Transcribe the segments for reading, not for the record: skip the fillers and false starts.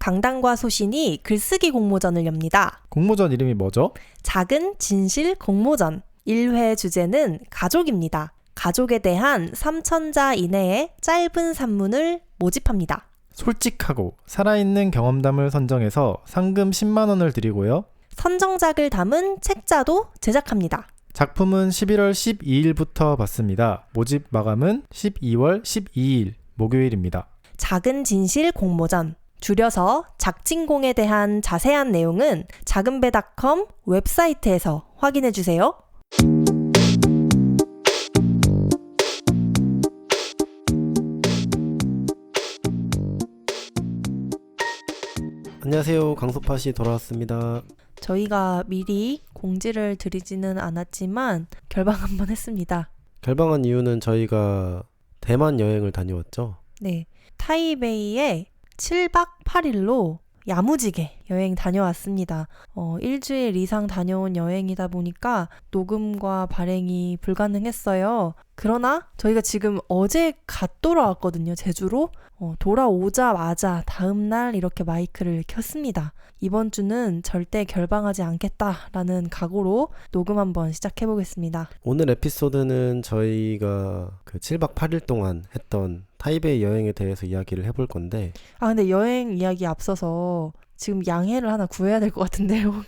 강단과 소신이 글쓰기 공모전을 엽니다. 공모전 이름이 뭐죠? 작은 진실 공모전. 1회 주제는 가족입니다. 가족에 대한 3,000자 이내의 짧은 산문을 모집합니다. 솔직하고 살아있는 경험담을 선정해서 상금 10만 원을 드리고요. 선정작을 담은 책자도 제작합니다. 작품은 11월 12일부터 받습니다. 모집 마감은 12월 12일 목요일입니다. 작은 진실 공모전, 줄여서 작진공에 대한 자세한 내용은 작은배.com 웹사이트에서 확인해주세요. 안녕하세요. 강소팟이 돌아왔습니다. 저희가 미리 공지를 드리지는 않았지만 결방 한번 했습니다. 결방한 이유는 저희가 대만 여행을 다녀왔죠. 네, 타이베이에 7박 8일로 야무지게 여행 다녀왔습니다. 일주일 이상 다녀온 여행이다 보니까 녹음과 발행이 불가능했어요. 그러나 저희가 지금 어제 갓 돌아왔거든요, 제주로. 돌아오자마자 다음날 이렇게 마이크를 켰습니다. 이번 주는 절대 결방하지 않겠다라는 각오로 녹음 한번 시작해보겠습니다. 오늘 에피소드는 저희가 그 7박 8일 동안 했던 타이베이 여행에 대해서 이야기를 해볼 건데, 근데 여행 이야기 앞서서 지금 양해를 하나 구해야 될 것 같은데요.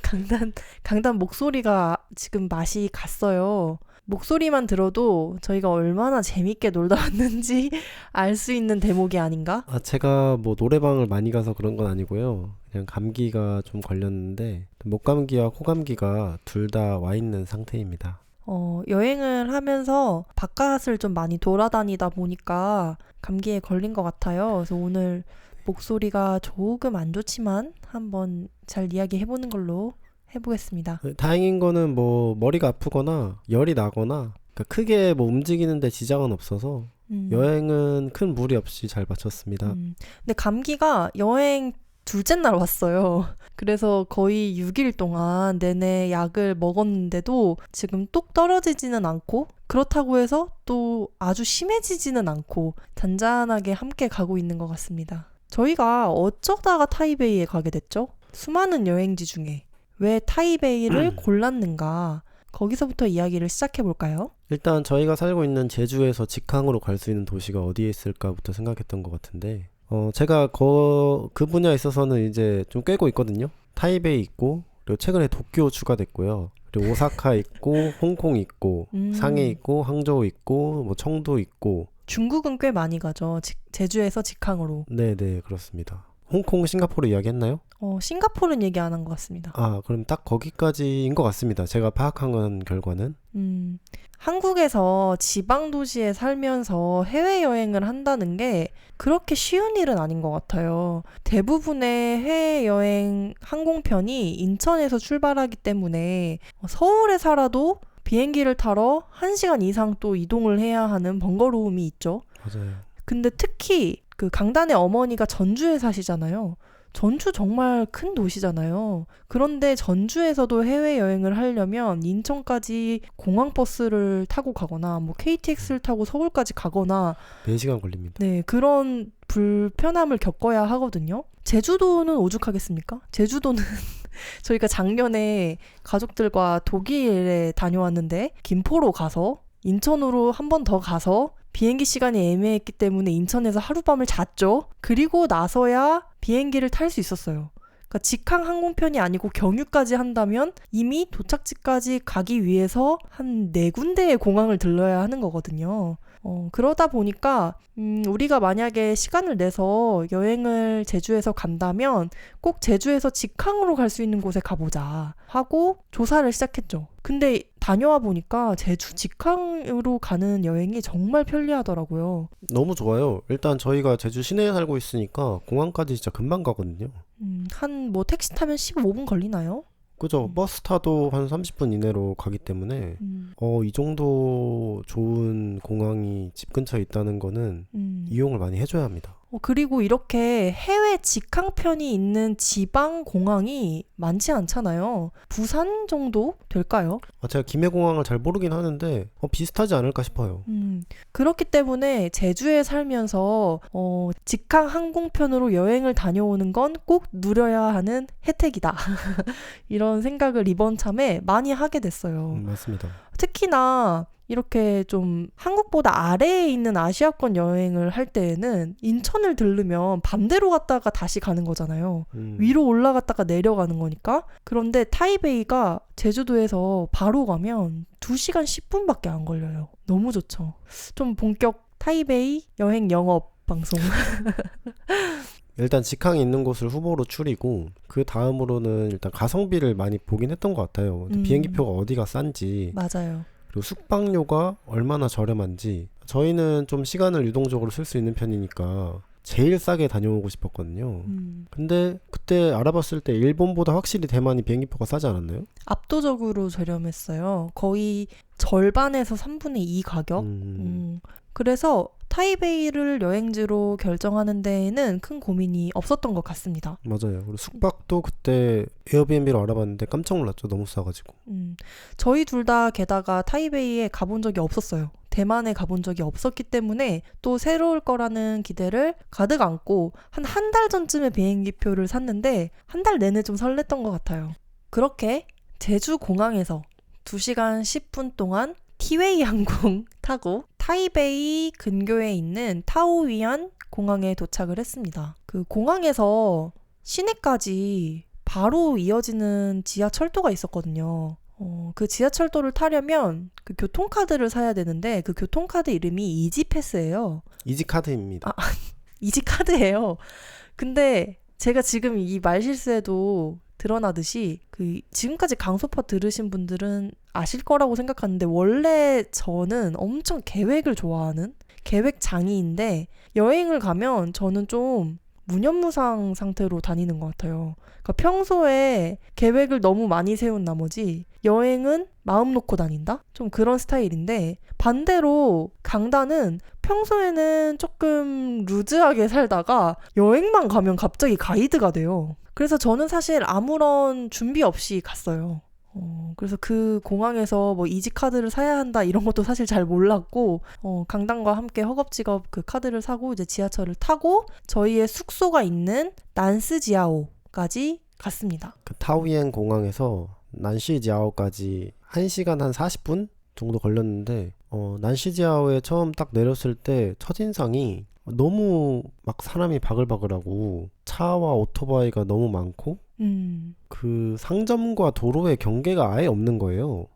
강단 목소리가 지금 맛이 갔어요. 목소리만 들어도 저희가 얼마나 재밌게 놀다 왔는지 알 수 있는 대목이 아닌가? 제가 뭐 노래방을 많이 가서 그런 건 아니고요. 그냥 감기가 좀 걸렸는데 목감기와 코감기가 둘 다 와 있는 상태입니다. 여행을 하면서 바깥을 좀 많이 돌아다니다 보니까 감기에 걸린 것 같아요. 그래서 오늘 목소리가 조금 안 좋지만 한번 잘 이야기해보는 걸로 해보겠습니다. 다행인 거는 뭐 머리가 아프거나 열이 나거나 크게 뭐 움직이는데 지장은 없어서 여행은 큰 무리 없이 잘 마쳤습니다. 근데 감기가 여행 둘째 날 왔어요. 그래서 거의 6일 동안 내내 약을 먹었는데도 지금 뚝 떨어지지는 않고, 그렇다고 해서 또 아주 심해지지는 않고 잔잔하게 함께 가고 있는 것 같습니다. 저희가 어쩌다가 타이베이에 가게 됐죠? 수많은 여행지 중에 왜 타이베이를 골랐는가? 거기서부터 이야기를 시작해볼까요? 일단 저희가 살고 있는 제주에서 직항으로 갈 수 있는 도시가 어디에 있을까부터 생각했던 것 같은데, 제가 그 분야에 있어서는 이제 좀 꿰고 있거든요. 타이베이 있고, 그리고 최근에 도쿄 추가됐고요. 그리고 오사카 있고, 홍콩 있고, 상해 있고, 항저우 있고, 뭐 청도 있고. 중국은 꽤 많이 가죠. 제주에서 직항으로. 네네, 그렇습니다. 홍콩, 싱가포르 이야기했나요? 싱가포르는 얘기 안 한 것 같습니다. 그럼 딱 거기까지인 것 같습니다. 제가 파악한 결과는. 한국에서 지방 도시에 살면서 해외여행을 한다는 게 그렇게 쉬운 일은 아닌 것 같아요. 대부분의 해외여행 항공편이 인천에서 출발하기 때문에 서울에 살아도 비행기를 타러 1시간 이상 또 이동을 해야 하는 번거로움이 있죠. 맞아요. 근데 특히 그 강단의 어머니가 전주에 사시잖아요. 전주 정말 큰 도시잖아요. 그런데 전주에서도 해외여행을 하려면 인천까지 공항버스를 타고 가거나 뭐 KTX를 타고 서울까지 가거나 4시간 걸립니다. 네, 그런 불편함을 겪어야 하거든요. 제주도는 오죽하겠습니까? 제주도는 저희가 작년에 가족들과 독일에 다녀왔는데 김포로 가서 인천으로 한 번 더 가서 비행기 시간이 애매했기 때문에 인천에서 하룻밤을 잤죠. 그리고 나서야 비행기를 탈 수 있었어요. 그러니까 직항 항공편이 아니고 경유까지 한다면 이미 도착지까지 가기 위해서 한 4군데의 공항을 들러야 하는 거거든요. 그러다 보니까 우리가 만약에 시간을 내서 여행을 제주에서 간다면 꼭 제주에서 직항으로 갈 수 있는 곳에 가보자 하고 조사를 시작했죠. 근데 다녀와 보니까 제주 직항으로 가는 여행이 정말 편리하더라고요. 너무 좋아요. 일단 저희가 제주 시내에 살고 있으니까 공항까지 진짜 금방 가거든요. 한 택시 타면 15분 걸리나요? 그죠. 버스 타도 한 30분 이내로 가기 때문에 이 정도 좋은 공항이 집 근처에 있다는 거는 이용을 많이 해줘야 합니다. 그리고 이렇게 해외 직항편이 있는 지방 공항이 많지 않잖아요. 부산 정도 될까요? 제가 김해공항을 잘 모르긴 하는데 비슷하지 않을까 싶어요. 그렇기 때문에 제주에 살면서 직항 항공편으로 여행을 다녀오는 건 꼭 누려야 하는 혜택이다. 이런 생각을 이번 참에 많이 하게 됐어요. 맞습니다. 특히나 이렇게 좀 한국보다 아래에 있는 아시아권 여행을 할 때에는 인천을 들르면 반대로 갔다가 다시 가는 거잖아요. 위로 올라갔다가 내려가는 거니까. 그런데 타이베이가 제주도에서 바로 가면 2시간 10분밖에 안 걸려요. 너무 좋죠. 좀 본격 타이베이 여행 영업 방송. 일단 직항이 있는 곳을 후보로 추리고 그 다음으로는 일단 가성비를 많이 보긴 했던 것 같아요. 비행기표가 어디가 싼지 맞아요. 그리고 숙박료가 얼마나 저렴한지. 저희는 좀 시간을 유동적으로 쓸 수 있는 편이니까 제일 싸게 다녀오고 싶었거든요. 근데 그때 알아봤을 때 일본보다 확실히 대만이 비행기표가 싸지 않았나요? 압도적으로 저렴했어요. 거의 절반에서 3분의 2 가격. 그래서 타이베이를 여행지로 결정하는 데에는 큰 고민이 없었던 것 같습니다. 맞아요. 그리고 숙박도 그때 에어비앤비로 알아봤는데 깜짝 놀랐죠. 너무 싸가지고. 저희 둘 다 게다가 타이베이에 가본 적이 없었어요. 대만에 가본 적이 없었기 때문에 또 새로울 거라는 기대를 가득 안고 한 달 전쯤에 비행기표를 샀는데 한 달 내내 좀 설렜던 것 같아요. 그렇게 제주 공항에서 2시간 10분 동안 티웨이 항공 타고 타이베이 근교에 있는 타오위안 공항에 도착을 했습니다. 그 공항에서 시내까지 바로 이어지는 지하철도가 있었거든요. 그 지하철도를 타려면 그 교통카드를 사야 되는데 그 교통카드 이름이 이지패스예요. 이지카드입니다. 이지카드예요. 근데 제가 지금 이 말실수에도 드러나듯이 그 지금까지 강소파 들으신 분들은 아실 거라고 생각하는데 원래 저는 엄청 계획을 좋아하는 계획장이인데 여행을 가면 저는 좀 무념무상 상태로 다니는 것 같아요. 그러니까 평소에 계획을 너무 많이 세운 나머지 여행은 마음 놓고 다닌다? 좀 그런 스타일인데 반대로 강다는 평소에는 조금 루즈하게 살다가 여행만 가면 갑자기 가이드가 돼요. 그래서 저는 사실 아무런 준비 없이 갔어요. 그래서 그 공항에서 뭐 이지카드를 사야 한다 이런 것도 사실 잘 몰랐고 강당과 함께 허겁지겁 그 카드를 사고 이제 지하철을 타고 저희의 숙소가 있는 난스지아오까지 갔습니다. 그 타오이엔 공항에서 난시지아오까지 1시간 한 40분 정도 걸렸는데 난시지아오에 처음 딱 내렸을 때 첫인상이 너무 막 사람이 바글바글하고 차와 오토바이가 너무 많고 그 상점과 도로의 경계가 아예 없는 거예요.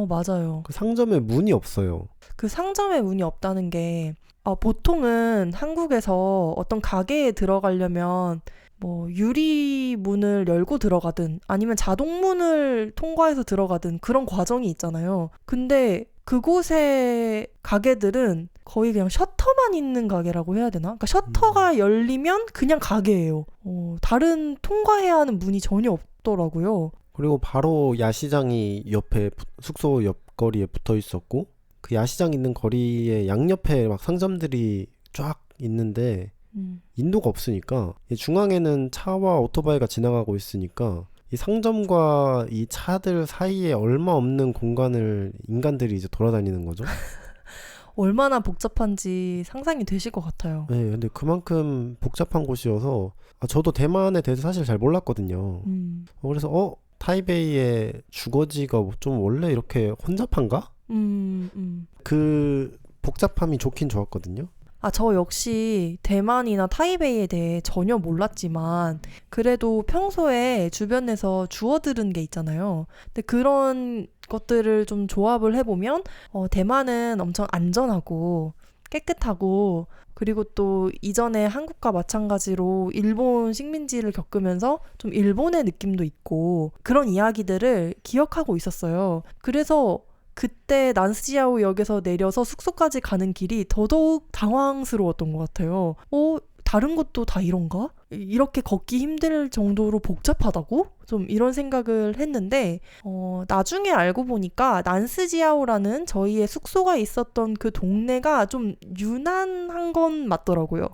맞아요. 그 상점에 문이 없어요. 그 상점에 문이 없다는 게 보통은 한국에서 어떤 가게에 들어가려면 뭐 유리문을 열고 들어가든 아니면 자동문을 통과해서 들어가든 그런 과정이 있잖아요. 근데 그곳의 가게들은 거의 그냥 셔터만 있는 가게라고 해야 되나? 그러니까 셔터가 열리면 그냥 가게예요. 다른 통과해야 하는 문이 전혀 없더라고요. 그리고 바로 야시장이 옆에 숙소 옆거리에 붙어 있었고 그 야시장 있는 거리에 양옆에 막 상점들이 쫙 있는데 인도가 없으니까 중앙에는 차와 오토바이가 지나가고 있으니까 이 상점과 이 차들 사이에 얼마 없는 공간을 인간들이 이제 돌아다니는 거죠. 얼마나 복잡한지 상상이 되실 것 같아요. 네, 근데 그만큼 복잡한 곳이어서 저도 대만에 대해서 사실 잘 몰랐거든요. 그래서 타이베이의 주거지가 좀 원래 이렇게 혼잡한가? 그 복잡함이 좋긴 좋았거든요. 저 역시 대만이나 타이베이에 대해 전혀 몰랐지만 그래도 평소에 주변에서 주워 들은 게 있잖아요. 근데 그런 것들을 좀 조합을 해보면 대만은 엄청 안전하고 깨끗하고 그리고 또 이전에 한국과 마찬가지로 일본 식민지를 겪으면서 좀 일본의 느낌도 있고 그런 이야기들을 기억하고 있었어요. 그래서 그때 난스지아오 역에서 내려서 숙소까지 가는 길이 더더욱 당황스러웠던 것 같아요. 다른 곳도 다 이런가? 이렇게 걷기 힘들 정도로 복잡하다고? 좀 이런 생각을 했는데 나중에 알고 보니까 난스지아오라는 저희의 숙소가 있었던 그 동네가 좀 유난한 건 맞더라고요.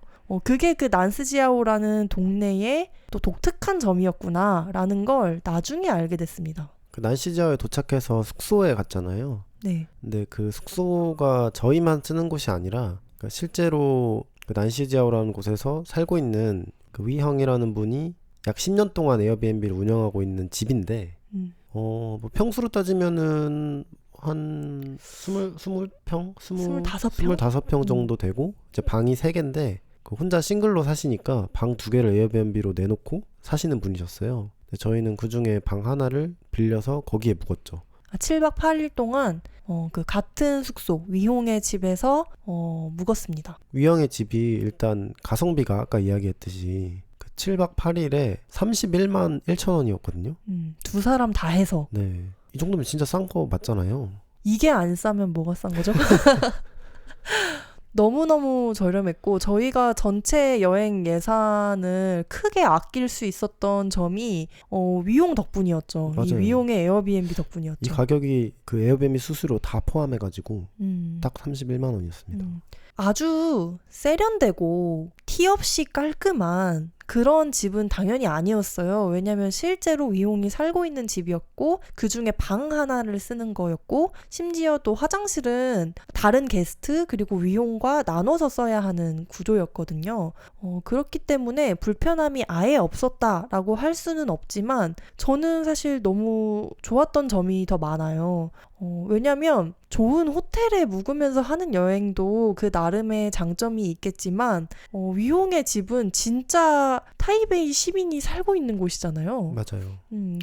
그게 그 난스지아오라는 동네의 또 독특한 점이었구나라는 걸 나중에 알게 됐습니다. 그 난시지아오에 도착해서 숙소에 갔잖아요. 네. 근데 그 숙소가 저희만 쓰는 곳이 아니라 그러니까 실제로 그 난시지아오라는 곳에서 살고 있는 그 위형이라는 분이 약 10년 동안 에어비앤비를 운영하고 있는 집인데 뭐 평수로 따지면은 한 25평? 25평 정도 되고 이제 방이 3개인데 그 혼자 싱글로 사시니까 방 2개를 에어비앤비로 내놓고 사시는 분이셨어요. 근데 저희는 그 중에 방 하나를 빌려서 거기에 묵었죠. 7박 8일 동안 그 같은 숙소 위홍의 집에서 묵었습니다. 위형의 집이 일단 가성비가 아까 이야기했듯이 그 7박 8일에 31만 1천 원이었거든요. 두 사람 다 해서. 네. 이 정도면 진짜 싼 거 맞잖아요. 이게 안 싸면 뭐가 싼 거죠? 너무너무 저렴했고 저희가 전체 여행 예산을 크게 아낄 수 있었던 점이 위용 덕분이었죠. 이 맞아요. 위용의 에어비앤비 덕분이었죠. 이 가격이 그 에어비앤비 수수료 다 포함해가지고 딱 31만 원이었습니다. 아주 세련되고 티 없이 깔끔한 그런 집은 당연히 아니었어요. 왜냐하면 실제로 위홍이 살고 있는 집이었고 그 중에 방 하나를 쓰는 거였고 심지어 또 화장실은 다른 게스트 그리고 위홍과 나눠서 써야 하는 구조였거든요. 그렇기 때문에 불편함이 아예 없었다라고 할 수는 없지만 저는 사실 너무 좋았던 점이 더 많아요. 왜냐면 좋은 호텔에 묵으면서 하는 여행도 그 나름의 장점이 있겠지만 위홍의 집은 진짜 타이베이 시민이 살고 있는 곳이잖아요. 맞아요.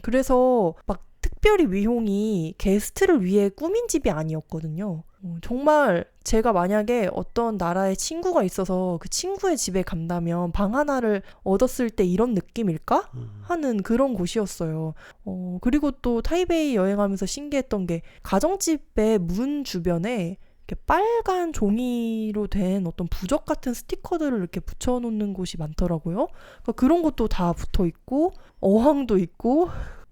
그래서 막 특별히 위홍이 게스트를 위해 꾸민 집이 아니었거든요. 정말 제가 만약에 어떤 나라에 친구가 있어서 그 친구의 집에 간다면 방 하나를 얻었을 때 이런 느낌일까? 하는 그런 곳이었어요. 그리고 또 타이베이 여행하면서 신기했던 게 가정집의 문 주변에 이렇게 빨간 종이로 된 어떤 부적 같은 스티커들을 이렇게 붙여놓는 곳이 많더라고요. 그러니까 그런 것도 다 붙어 있고 어항도 있고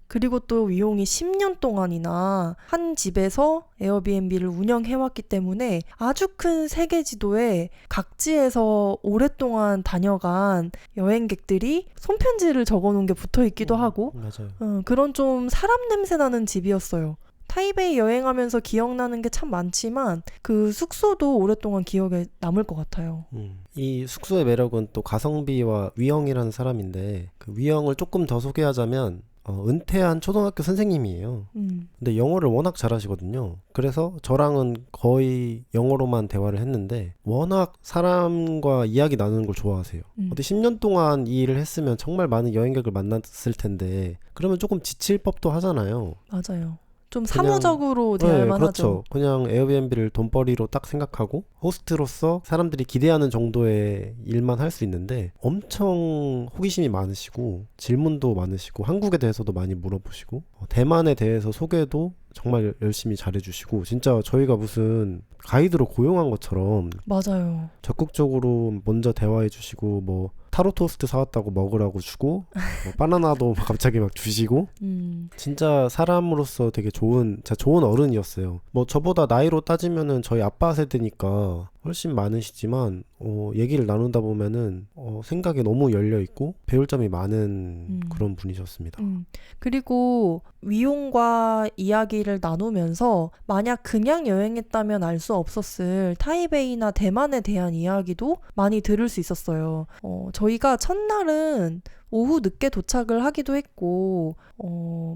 그리고 또 위홍이 10년 동안이나 한 집에서 에어비앤비를 운영해왔기 때문에 아주 큰 세계 지도에 각지에서 오랫동안 다녀간 여행객들이 손편지를 적어놓은 게 붙어있기도 하고 맞아요. 그런 좀 사람 냄새 나는 집이었어요. 타이베이 여행하면서 기억나는 게 참 많지만 그 숙소도 오랫동안 기억에 남을 것 같아요. 이 숙소의 매력은 또 가성비와 위형이라는 사람인데 그 위형을 조금 더 소개하자면 은퇴한 초등학교 선생님이에요. 근데 영어를 워낙 잘하시거든요. 그래서 저랑은 거의 영어로만 대화를 했는데 워낙 사람과 이야기 나누는 걸 좋아하세요. 근데 10년 동안 이 일을 했으면 정말 많은 여행객을 만났을 텐데 그러면 조금 지칠 법도 하잖아요. 맞아요. 좀 사무적으로 대할만 그렇죠. 하죠. 그냥 에어비앤비를 돈벌이로 딱 생각하고 호스트로서 사람들이 기대하는 정도의 일만 할 수 있는데 엄청 호기심이 많으시고 질문도 많으시고 한국에 대해서도 많이 물어보시고 대만에 대해서 소개도 정말 열심히 잘해주시고 진짜 저희가 무슨 가이드로 고용한 것처럼 맞아요. 적극적으로 먼저 대화해주시고 뭐 타로 토스트 사왔다고 먹으라고 주고 뭐 바나나도 갑자기 막 주시고 진짜 사람으로서 되게 좋은 어른이었어요. 뭐 저보다 나이로 따지면은 저희 아빠 세대니까 훨씬 많으시지만 얘기를 나누다 보면은 생각이 너무 열려있고 배울 점이 많은 그런 분이셨습니다. 그리고 위용과 이야기를 나누면서 만약 그냥 여행했다면 알 수 없었을 타이베이나 대만에 대한 이야기도 많이 들을 수 있었어요. 저희가 첫날은 오후 늦게 도착을 하기도 했고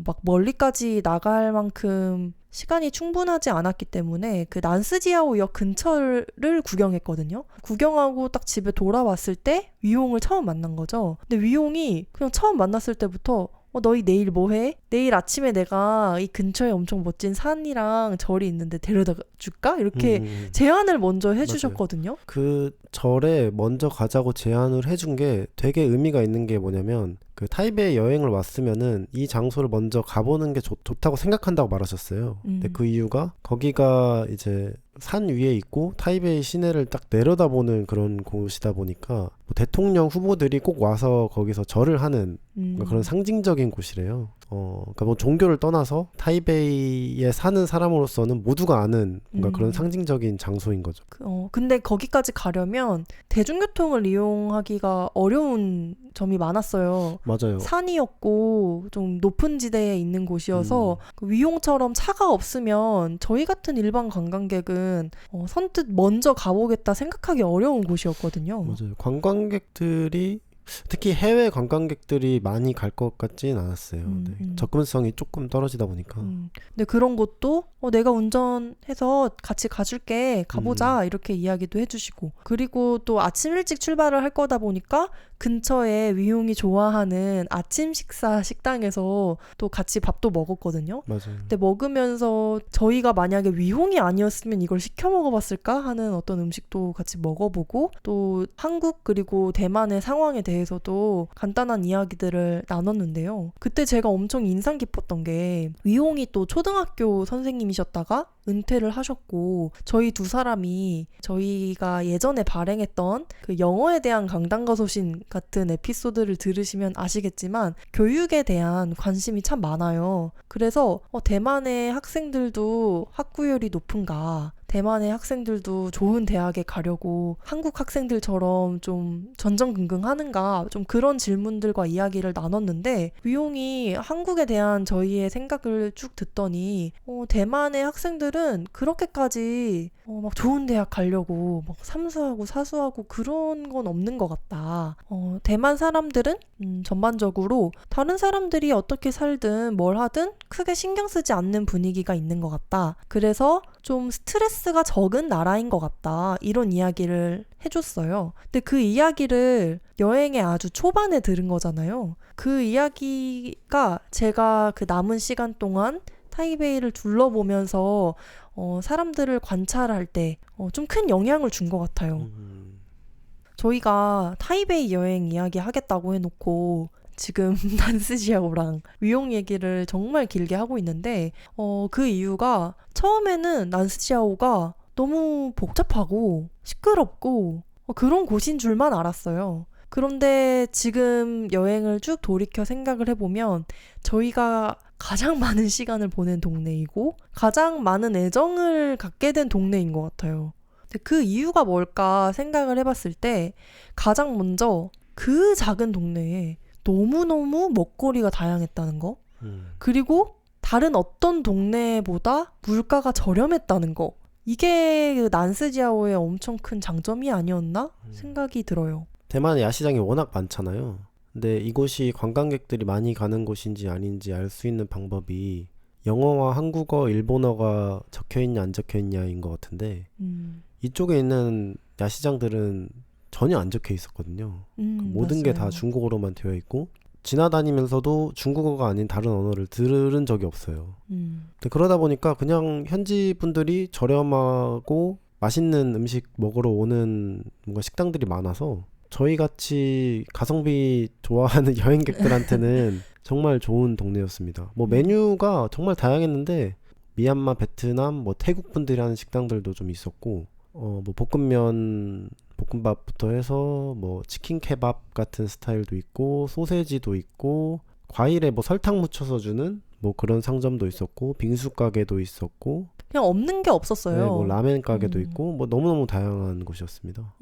막 멀리까지 나갈 만큼 시간이 충분하지 않았기 때문에 그 난스지아오역 근처를 구경했거든요. 구경하고 딱 집에 돌아왔을 때 위용을 처음 만난 거죠. 근데 위용이 그냥 처음 만났을 때부터 너희 내일 뭐 해? 내일 아침에 내가 이 근처에 엄청 멋진 산이랑 절이 있는데 데려다 줄까? 이렇게 제안을 먼저 해주셨거든요. 그 절에 먼저 가자고 제안을 해준 게 되게 의미가 있는 게 뭐냐면 그 타이베이 여행을 왔으면은 이 장소를 먼저 가보는 게 좋다고 생각한다고 말하셨어요. 근데 그 이유가 거기가 이제 산 위에 있고 타이베이 시내를 딱 내려다보는 그런 곳이다 보니까 뭐 대통령 후보들이 꼭 와서 거기서 절을 하는 뭔가 그런 상징적인 곳이래요. 그러니까 뭐 종교를 떠나서 타이베이에 사는 사람으로서는 모두가 아는 뭔가 그런 상징적인 장소인 거죠. 근데 거기까지 가려면 대중교통을 이용하기가 어려운 점이 많았어요. 맞아요. 산이었고 좀 높은 지대에 있는 곳이어서 그 위용처럼 차가 없으면 저희 같은 일반 관광객은 선뜻 먼저 가보겠다 생각하기 어려운 곳이었거든요. 맞아요. 관광객들이 특히 해외 관광객들이 많이 갈 것 같진 않았어요. 네. 접근성이 조금 떨어지다 보니까. 근데 그런 곳도 내가 운전해서 같이 가줄게, 가보자 이렇게 이야기도 해주시고, 그리고 또 아침 일찍 출발을 할 거다 보니까 근처에 위용이 좋아하는 아침 식사 식당에서 또 같이 밥도 먹었거든요. 맞아요. 근데 먹으면서 저희가 만약에 위홍이 아니었으면 이걸 시켜 먹어봤을까 하는 어떤 음식도 같이 먹어보고, 또 한국 그리고 대만의 상황에 대해서도 간단한 이야기들을 나눴는데요. 그때 제가 엄청 인상 깊었던 게 위홍이 또 초등학교 선생님이셨다가 은퇴를 하셨고, 저희 두 사람이 저희가 예전에 발행했던 그 영어에 대한 강당가소신 같은 에피소드를 들으시면 아시겠지만 교육에 대한 관심이 참 많아요. 그래서 대만의 학생들도 학구열이 높은가, 대만의 학생들도 좋은 대학에 가려고 한국 학생들처럼 좀 전전긍긍하는가, 좀 그런 질문들과 이야기를 나눴는데, 위용이 한국에 대한 저희의 생각을 쭉 듣더니 대만의 학생들은 그렇게까지 막 좋은 대학 가려고 막 삼수하고 사수하고 그런 건 없는 것 같다. 대만 사람들은 전반적으로 다른 사람들이 어떻게 살든 뭘 하든 크게 신경 쓰지 않는 분위기가 있는 것 같다. 그래서 좀 스트레스가 적은 나라인 것 같다. 이런 이야기를 해줬어요. 근데 그 이야기를 여행의 아주 초반에 들은 거잖아요. 그 이야기가 제가 그 남은 시간 동안 타이베이를 둘러보면서 사람들을 관찰할 때 좀 큰 영향을 준 것 같아요. 저희가 타이베이 여행 이야기 하겠다고 해놓고 지금 난스지아오랑 위용 얘기를 정말 길게 하고 있는데 그 이유가 처음에는 난스지아오가 너무 복잡하고 시끄럽고 그런 곳인 줄만 알았어요. 그런데 지금 여행을 쭉 돌이켜 생각을 해보면 저희가 가장 많은 시간을 보낸 동네이고 가장 많은 애정을 갖게 된 동네인 것 같아요. 근데 그 이유가 뭘까 생각을 해봤을 때 가장 먼저 그 작은 동네에 너무너무 먹거리가 다양했다는 거, 그리고 다른 어떤 동네보다 물가가 저렴했다는 거, 이게 그 난스지아오의 엄청 큰 장점이 아니었나 생각이 들어요. 대만의 야시장이 워낙 많잖아요. 근데 이곳이 관광객들이 많이 가는 곳인지 아닌지 알 수 있는 방법이 영어와 한국어, 일본어가 적혀있냐 안 적혀있냐인 것 같은데 이쪽에 있는 야시장들은 전혀 안 적혀 있었거든요. 모든 게 다 중국어로만 되어 있고 지나다니면서도 중국어가 아닌 다른 언어를 들은 적이 없어요. 근데 그러다 보니까 그냥 현지 분들이 저렴하고 맛있는 음식 먹으러 오는 뭔가 식당들이 많아서 저희같이 가성비 좋아하는 여행객들한테는 정말 좋은 동네였습니다. 뭐 메뉴가 정말 다양했는데 미얀마, 베트남, 뭐 태국 분들이 하는 식당들도 좀 있었고 뭐 볶음면, 볶음밥부터 해서 뭐 치킨 케밥 같은 스타일도 있고 소세지도 있고 과일에 뭐 설탕 묻혀서 주는 뭐 그런 상점도 있었고 빙수 가게도 있었고 그냥 없는 게 없었어요. 네, 뭐 라멘 가게도 있고 뭐 너무너무 다양한 곳이었습니다.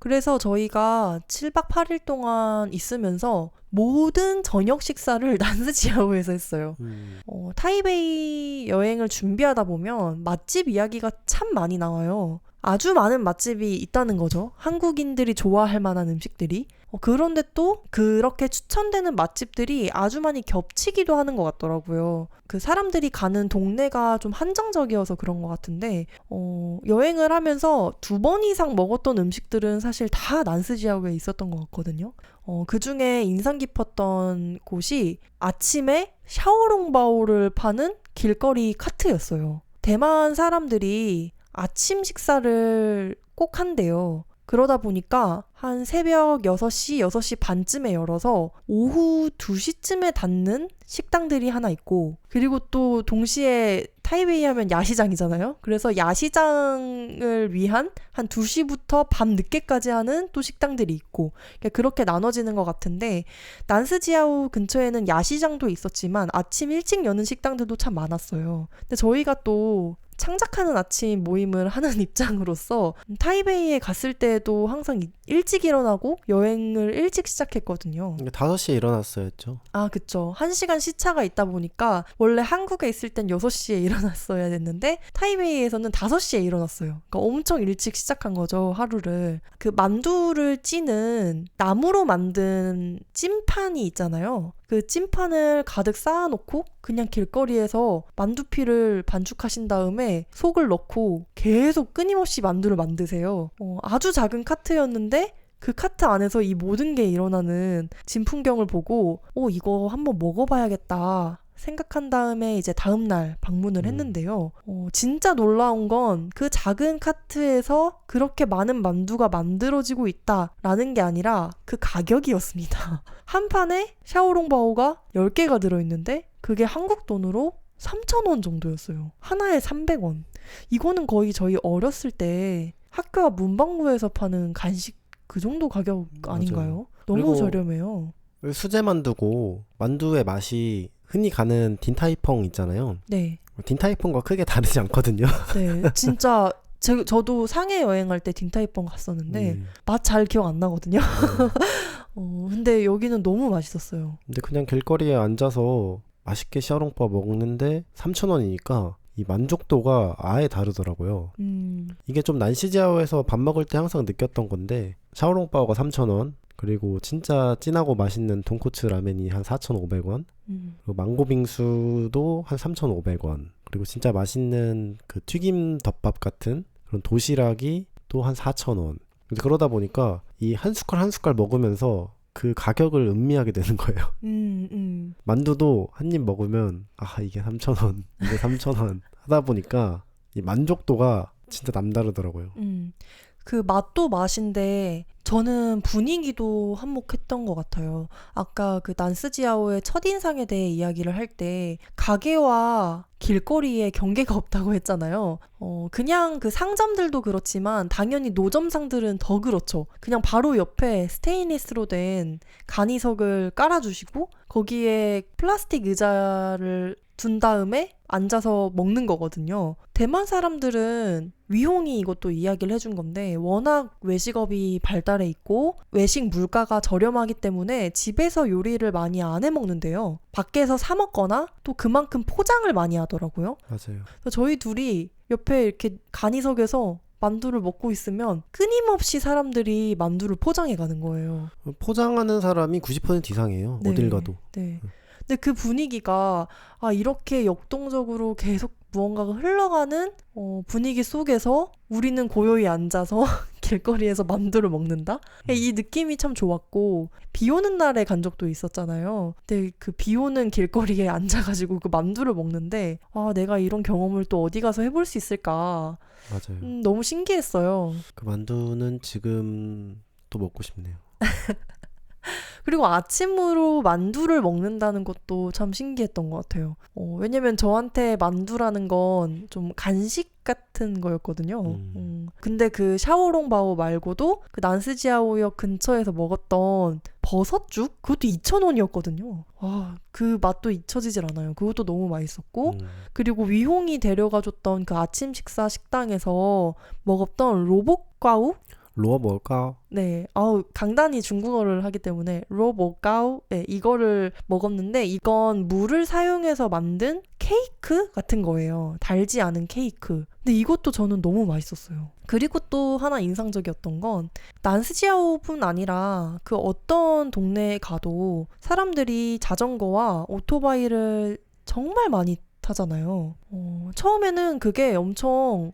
그래서 저희가 7박 8일 동안 있으면서 모든 저녁 식사를 난스지아오에서 했어요. 타이베이 여행을 준비하다 보면 맛집 이야기가 참 많이 나와요. 아주 많은 맛집이 있다는 거죠. 한국인들이 좋아할 만한 음식들이. 그런데 또 그렇게 추천되는 맛집들이 아주 많이 겹치기도 하는 것 같더라고요. 그 사람들이 가는 동네가 좀 한정적이어서 그런 것 같은데 여행을 하면서 2번 이상 먹었던 음식들은 사실 다 난스지아오에 있었던 것 같거든요. 그 중에 인상 깊었던 곳이 아침에 샤오롱바오를 파는 길거리 카트였어요. 대만 사람들이 아침 식사를 꼭 한대요. 그러다 보니까 한 새벽 6시, 6시 반쯤에 열어서 오후 2시쯤에 닫는 식당들이 하나 있고, 그리고 또 동시에 타이베이 하면 야시장이잖아요. 그래서 야시장을 위한 한 2시부터 밤 늦게까지 하는 또 식당들이 있고 그렇게 나눠지는 것 같은데 난스지아오 근처에는 야시장도 있었지만 아침 일찍 여는 식당들도 참 많았어요. 근데 저희가 또 창작하는 아침 모임을 하는 입장으로서 타이베이에 갔을 때도 항상 일찍 일어나고 여행을 일찍 시작했거든요. 5시에 일어났어야죠. 아, 그쵸. 1시간 시차가 있다 보니까 원래 한국에 있을 땐 6시에 일어났어야 됐는데 타이베이에서는 5시에 일어났어요. 그러니까 엄청 일찍 시작한 거죠, 하루를. 그 만두를 찌는 나무로 만든 찜판이 있잖아요. 그 찜판을 가득 쌓아놓고 그냥 길거리에서 만두피를 반죽하신 다음에 속을 넣고 계속 끊임없이 만두를 만드세요. 아주 작은 카트였는데 그 카트 안에서 이 모든 게 일어나는 진풍경을 보고 이거 한번 먹어봐야겠다 생각한 다음에 이제 다음날 방문을 했는데요. 진짜 놀라운 건 그 작은 카트에서 그렇게 많은 만두가 만들어지고 있다라는 게 아니라 그 가격이었습니다. 한 판에 샤오롱바오가 10개가 들어있는데 그게 한국 돈으로 3,000원 정도였어요. 하나에 300원. 이거는 거의 저희 어렸을 때 학교와 문방구에서 파는 간식 그 정도 가격 아닌가요? 너무 저렴해요. 수제 만두고 만두의 맛이 흔히 가는 딘타이펑 있잖아요. 네. 딘타이펑과 크게 다르지 않거든요. 네. 진짜 저도 상해 여행할 때 딘타이펑 갔었는데 맛 잘 기억 안 나거든요. 근데 여기는 너무 맛있었어요. 근데 그냥 길거리에 앉아서 맛있게 샤오롱바 먹는데 3,000원이니까 이 만족도가 아예 다르더라고요. 이게 좀 난시지아오에서 밥 먹을 때 항상 느꼈던 건데 샤오롱바오가 3,000원 그리고 진짜 진하고 맛있는 돈코츠 라멘이 한 4,500원 그리고 망고빙수도 한 3,500원 그리고 진짜 맛있는 그 튀김 덮밥 같은 그런 도시락이 또 한 4,000원 그러다 보니까 이 한 숟갈 한 숟갈 먹으면서 그 가격을 음미하게 되는 거예요. 만두도 한 입 먹으면 이게 3,000원 이게 3,000원 하다 보니까 이 만족도가 진짜 남다르더라고요. 그 맛도 맛인데 저는 분위기도 한몫했던 것 같아요. 아까 그 난스지아오의 첫인상에 대해 이야기를 할 때 가게와 길거리에 경계가 없다고 했잖아요. 그냥 그 상점들도 그렇지만 당연히 노점상들은 더 그렇죠. 그냥 바로 옆에 스테인리스로 된 간이석을 깔아주시고 거기에 플라스틱 의자를 둔 다음에 앉아서 먹는 거거든요. 대만 사람들은 위홍이 이것도 이야기를 해준 건데 워낙 외식업이 발달해 있고 외식 물가가 저렴하기 때문에 집에서 요리를 많이 안 해 먹는데요. 밖에서 사 먹거나 또 그만큼 포장을 많이 하더라고요. 맞아요. 그래서 저희 둘이 옆에 이렇게 간이석에서 만두를 먹고 있으면 끊임없이 사람들이 만두를 포장해 가는 거예요. 포장하는 사람이 90% 이상이에요. 네, 어딜 가도. 네. 근데 그 분위기가 이렇게 역동적으로 계속 무언가가 흘러가는 분위기 속에서 우리는 고요히 앉아서 길거리에서 만두를 먹는다? 이 느낌이 참 좋았고 비 오는 날에 간 적도 있었잖아요. 근데 그 비 오는 길거리에 앉아가지고 그 만두를 먹는데 내가 이런 경험을 또 어디 가서 해볼 수 있을까 맞아요. 너무 신기했어요. 그 만두는 지금 또 먹고 싶네요. 그리고 아침으로 만두를 먹는다는 것도 참 신기했던 것 같아요. 왜냐면 저한테 만두라는 건 좀 간식 같은 거였거든요. 근데 그 샤오롱바오 말고도 그 난스지아오역 근처에서 먹었던 버섯죽? 그것도 2,000원이었거든요. 그 맛도 잊혀지질 않아요. 그것도 너무 맛있었고 그리고 위홍이 데려가줬던 그 아침 식사 식당에서 먹었던 로봇과우? 로어 뭘까? 네, 강단이 중국어를 하기 때문에 로보가우 이거를 먹었는데 이건 물을 사용해서 만든 케이크 같은 거예요. 달지 않은 케이크. 근데 이것도 저는 너무 맛있었어요. 그리고 또 하나 인상적이었던 건 난스지아오뿐 아니라 그 어떤 동네에 가도 사람들이 자전거와 오토바이를 정말 많이 타잖아요. 처음에는 그게 엄청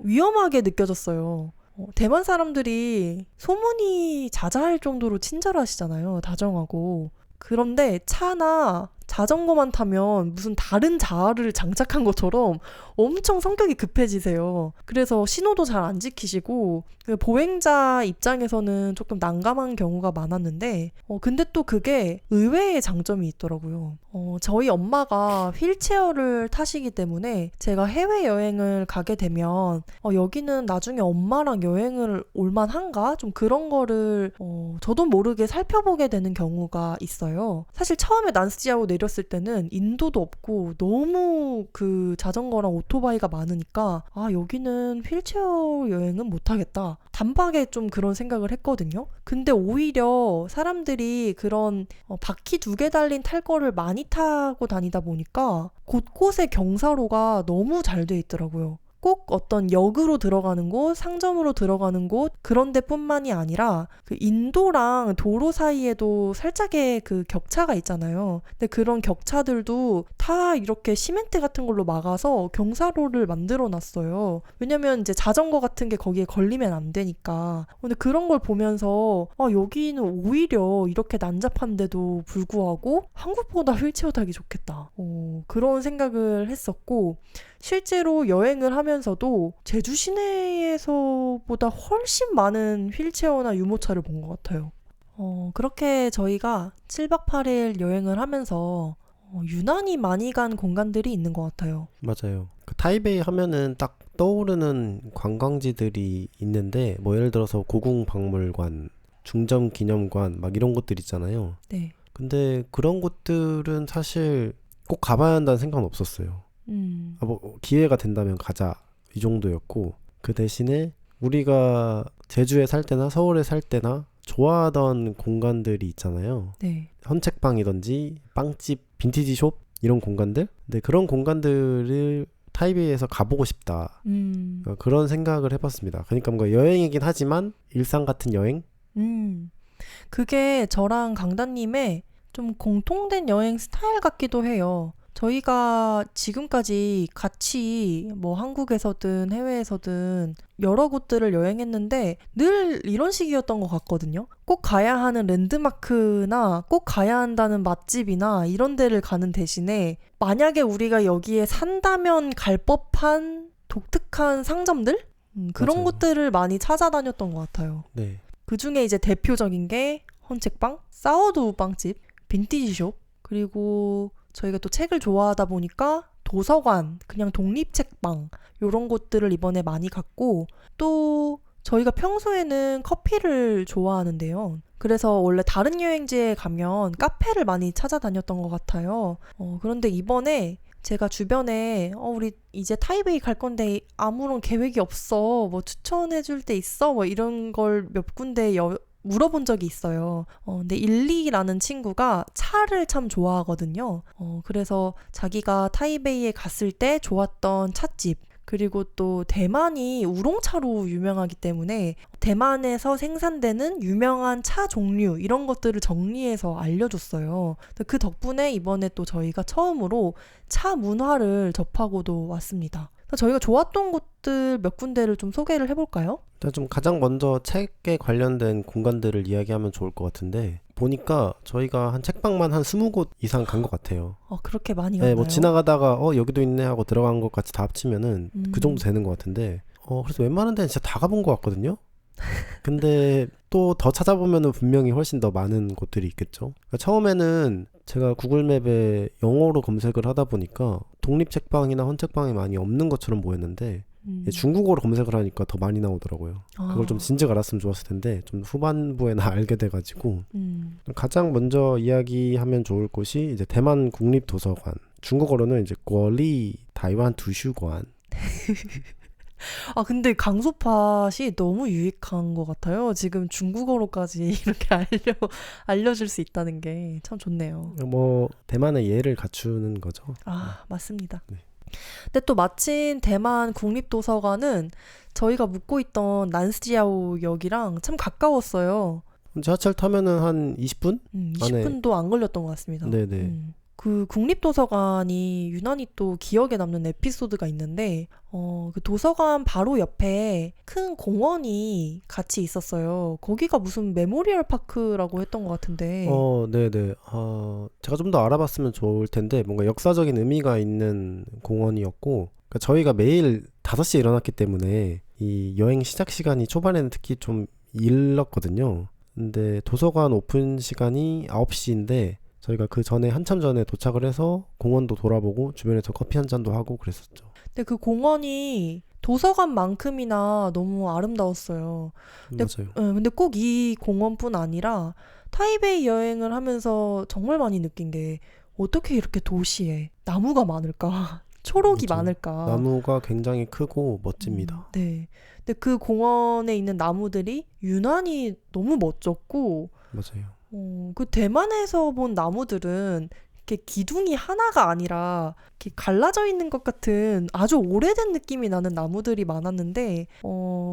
위험하게 느껴졌어요. 대만 사람들이 소문이 자자할 정도로 친절하시잖아요. 다정하고. 그런데 차나 자전거만 타면 무슨 다른 자아를 장착한 것처럼 엄청 성격이 급해지세요. 그래서 신호도 잘 안 지키시고 그 보행자 입장에서는 조금 난감한 경우가 많았는데 근데 또 그게 의외의 장점이 있더라고요. 저희 엄마가 휠체어를 타시기 때문에 제가 해외여행을 가게 되면 여기는 나중에 엄마랑 여행을 올만한가? 좀 그런 거를 저도 모르게 살펴보게 되는 경우가 있어요. 사실 처음에 난스지하고 내렸을 때는 인도도 없고 너무 그 자전거랑 오토바이가 많으니까 여기는 휠체어 여행은 못하겠다. 단박에 좀 그런 생각을 했거든요. 근데 오히려 사람들이 그런 바퀴 2개 달린 탈 거를 많이 타고 다니다 보니까 곳곳에 경사로가 너무 잘 돼 있더라고요. 꼭 어떤 역으로 들어가는 곳, 상점으로 들어가는 곳 그런 데뿐만이 아니라 그 인도랑 도로 사이에도 살짝의 그 격차가 있잖아요. 근데 그런 격차들도 다 이렇게 시멘트 같은 걸로 막아서 경사로를 만들어 놨어요. 왜냐면 이제 자전거 같은 게 거기에 걸리면 안 되니까. 근데 그런 걸 보면서 여기는 오히려 이렇게 난잡한데도 불구하고 한국보다 휠체어 타기 좋겠다. 그런 생각을 했었고 실제로 여행을 하면서도 제주 시내에서보다 훨씬 많은 휠체어나 유모차를 본 것 같아요. 그렇게 저희가 7박 8일 여행을 하면서 유난히 많이 간 공간들이 있는 것 같아요. 맞아요. 그 타이베이 하면은 딱 떠오르는 관광지들이 있는데 뭐 예를 들어서 고궁박물관, 중점기념관 막 이런 곳들 있잖아요. 네. 근데 그런 곳들은 사실 꼭 가봐야 한다는 생각은 없었어요. 뭐 기회가 된다면 가자 이 정도였고 그 대신에 우리가 제주에 살 때나 서울에 살 때나 좋아하던 공간들이 있잖아요. 네. 헌책방이든지 빵집, 빈티지숍 이런 공간들. 근데 그런 공간들을 타이베이에서 가보고 싶다. 그런 생각을 해봤습니다. 그러니까 뭔가 여행이긴 하지만 일상 같은 여행? 그게 저랑 강다님의 좀 공통된 여행 스타일 같기도 해요. 저희가 지금까지 같이 뭐 한국에서든 해외에서든 여러 곳들을 여행했는데 늘 이런 식이었던 것 같거든요. 꼭 가야 하는 랜드마크나 꼭 가야 한다는 맛집이나 이런 데를 가는 대신에 만약에 우리가 여기에 산다면 갈 법한 독특한 상점들? 그런 맞아요. 곳들을 많이 찾아다녔던 것 같아요. 네. 그 중에 이제 대표적인 게 헌책방, 사워도우 빵집, 빈티지숍, 그리고 저희가 또 책을 좋아하다 보니까 도서관, 그냥 독립책방 이런 곳들을 이번에 많이 갔고 또 저희가 평소에는 커피를 좋아하는데요. 그래서 원래 다른 여행지에 가면 카페를 많이 찾아다녔던 것 같아요. 그런데 이번에 제가 주변에 우리 이제 타이베이 갈 건데 아무런 계획이 없어. 뭐 추천해 줄 데 있어? 뭐 이런 걸 몇 군데 물어본 적이 있어요. 근데 일리라는 친구가 차를 참 좋아하거든요. 그래서 자기가 타이베이에 갔을 때 좋았던 찻집, 그리고 또 대만이 우롱차로 유명하기 때문에 대만에서 생산되는 유명한 차 종류 이런 것들을 정리해서 알려줬어요. 그 덕분에 이번에 또 저희가 처음으로 차 문화를 접하고도 왔습니다. 저희가 좋았던 곳들 몇 군데를 좀 소개를 해볼까요? 일단 좀 가장 먼저 책에 관련된 공간들을 이야기하면 좋을 것 같은데 보니까 저희가 한 책방만 한 20곳 이상 간 것 같아요. 그렇게 많이 갔나요? 네, 뭐 지나가다가 여기도 있네 하고 들어간 것 같이 다 합치면은 그 정도 되는 것 같은데 그래서 웬만한 데는 진짜 다 가본 것 같거든요. 근데 또 더 찾아보면은 분명히 훨씬 더 많은 곳들이 있겠죠. 그러니까 처음에는 제가 구글맵에 영어로 검색을 하다 보니까 독립책방이나 헌책방이 많이 없는 것처럼 보였는데 중국어로 검색을 하니까 더 많이 나오더라고요. 그걸 좀 진즉 알았으면 좋았을 텐데 좀 후반부에나 알게 돼가지고 가장 먼저 이야기하면 좋을 곳이 이제 대만 국립도서관, 중국어로는 이제 궈리 타이완 두슈관. 근데 강소팟이 너무 유익한 것 같아요. 지금 중국어로까지 이렇게 알려줄 수 있다는 게 참 좋네요. 뭐 대만의 예를 갖추는 거죠. 맞습니다. 네. 근데 또 마침 대만 국립도서관은 저희가 묵고 있던 난스지아오 역이랑 참 가까웠어요. 지하철 타면은 한 20분? 20분도 안 걸렸던 것 같습니다. 네네. 그 국립도서관이 유난히 또 기억에 남는 에피소드가 있는데 그 도서관 바로 옆에 큰 공원이 같이 있었어요. 거기가 무슨 메모리얼 파크라고 했던 것 같은데 네네. 제가 좀 더 알아봤으면 좋을 텐데 뭔가 역사적인 의미가 있는 공원이었고 그러니까 저희가 매일 5시에 일어났기 때문에 이 여행 시작 시간이 초반에는 특히 좀 일렀거든요. 근데 도서관 오픈 시간이 9시인데 저희가 그 전에 한참 전에 도착을 해서 공원도 돌아보고 주변에서 커피 한 잔도 하고 그랬었죠. 근데 그 공원이 도서관만큼이나 너무 아름다웠어요. 맞아요. 근데 꼭 이 공원뿐 아니라 타이베이 여행을 하면서 정말 많이 느낀 게 어떻게 이렇게 도시에 나무가 많을까? 초록이 맞아요. 많을까? 나무가 굉장히 크고 멋집니다. 네. 근데 그 공원에 있는 나무들이 유난히 너무 멋졌고 맞아요. 그 대만에서 본 나무들은 이렇게 기둥이 하나가 아니라 이렇게 갈라져 있는 것 같은 아주 오래된 느낌이 나는 나무들이 많았는데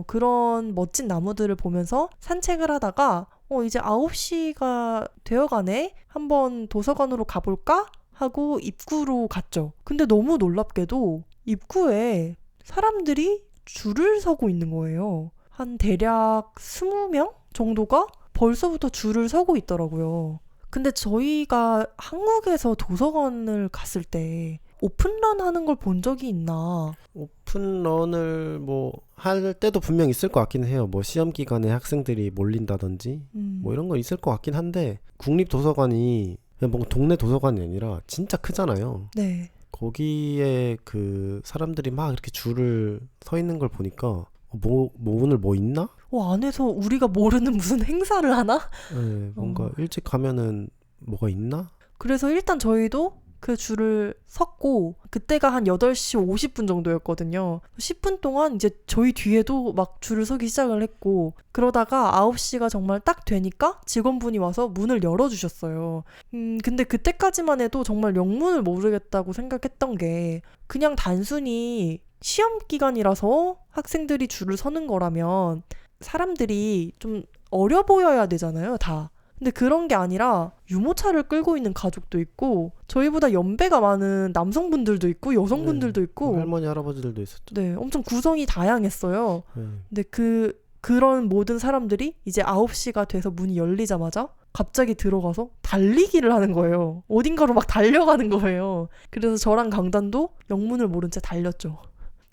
그런 멋진 나무들을 보면서 산책을 하다가 이제 9시가 되어가네? 한번 도서관으로 가볼까? 하고 입구로 갔죠. 근데 너무 놀랍게도 입구에 사람들이 줄을 서고 있는 거예요. 한 대략 20명 정도가 벌써부터 줄을 서고 있더라고요. 근데 저희가 한국에서 도서관을 갔을 때 오픈런 하는 걸 본 적이 있나? 오픈런을 뭐 할 때도 분명 있을 것 같긴 해요. 뭐 시험 기간에 학생들이 몰린다든지 뭐 이런 거 있을 것 같긴 한데 국립도서관이 그냥 뭔가 동네 도서관이 아니라 진짜 크잖아요. 네. 거기에 그 사람들이 막 이렇게 줄을 서 있는 걸 보니까 뭐 오늘 뭐 있나? 안에서 우리가 모르는 무슨 행사를 하나? 네, 뭔가 일찍 가면은 뭐가 있나? 그래서 일단 저희도 그 줄을 섰고 그때가 한 8시 50분 정도였거든요. 10분 동안 이제 저희 뒤에도 막 줄을 서기 시작을 했고 그러다가 9시가 정말 딱 되니까 직원분이 와서 문을 열어주셨어요. 근데 그때까지만 해도 정말 영문을 모르겠다고 생각했던 게 그냥 단순히 시험 기간이라서 학생들이 줄을 서는 거라면 사람들이 좀 어려 보여야 되잖아요, 다. 근데 그런 게 아니라 유모차를 끌고 있는 가족도 있고 저희보다 연배가 많은 남성분들도 있고 여성분들도 있고 할머니 할아버지들도 있었죠. 네, 엄청 구성이 다양했어요. 네. 근데 그런 모든 사람들이 이제 9시가 돼서 문이 열리자마자 갑자기 들어가서 달리기를 하는 거예요. 어딘가로 막 달려가는 거예요. 그래서 저랑 강단도 영문을 모른 채 달렸죠.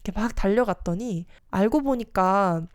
이렇게 막 달려갔더니 알고 보니까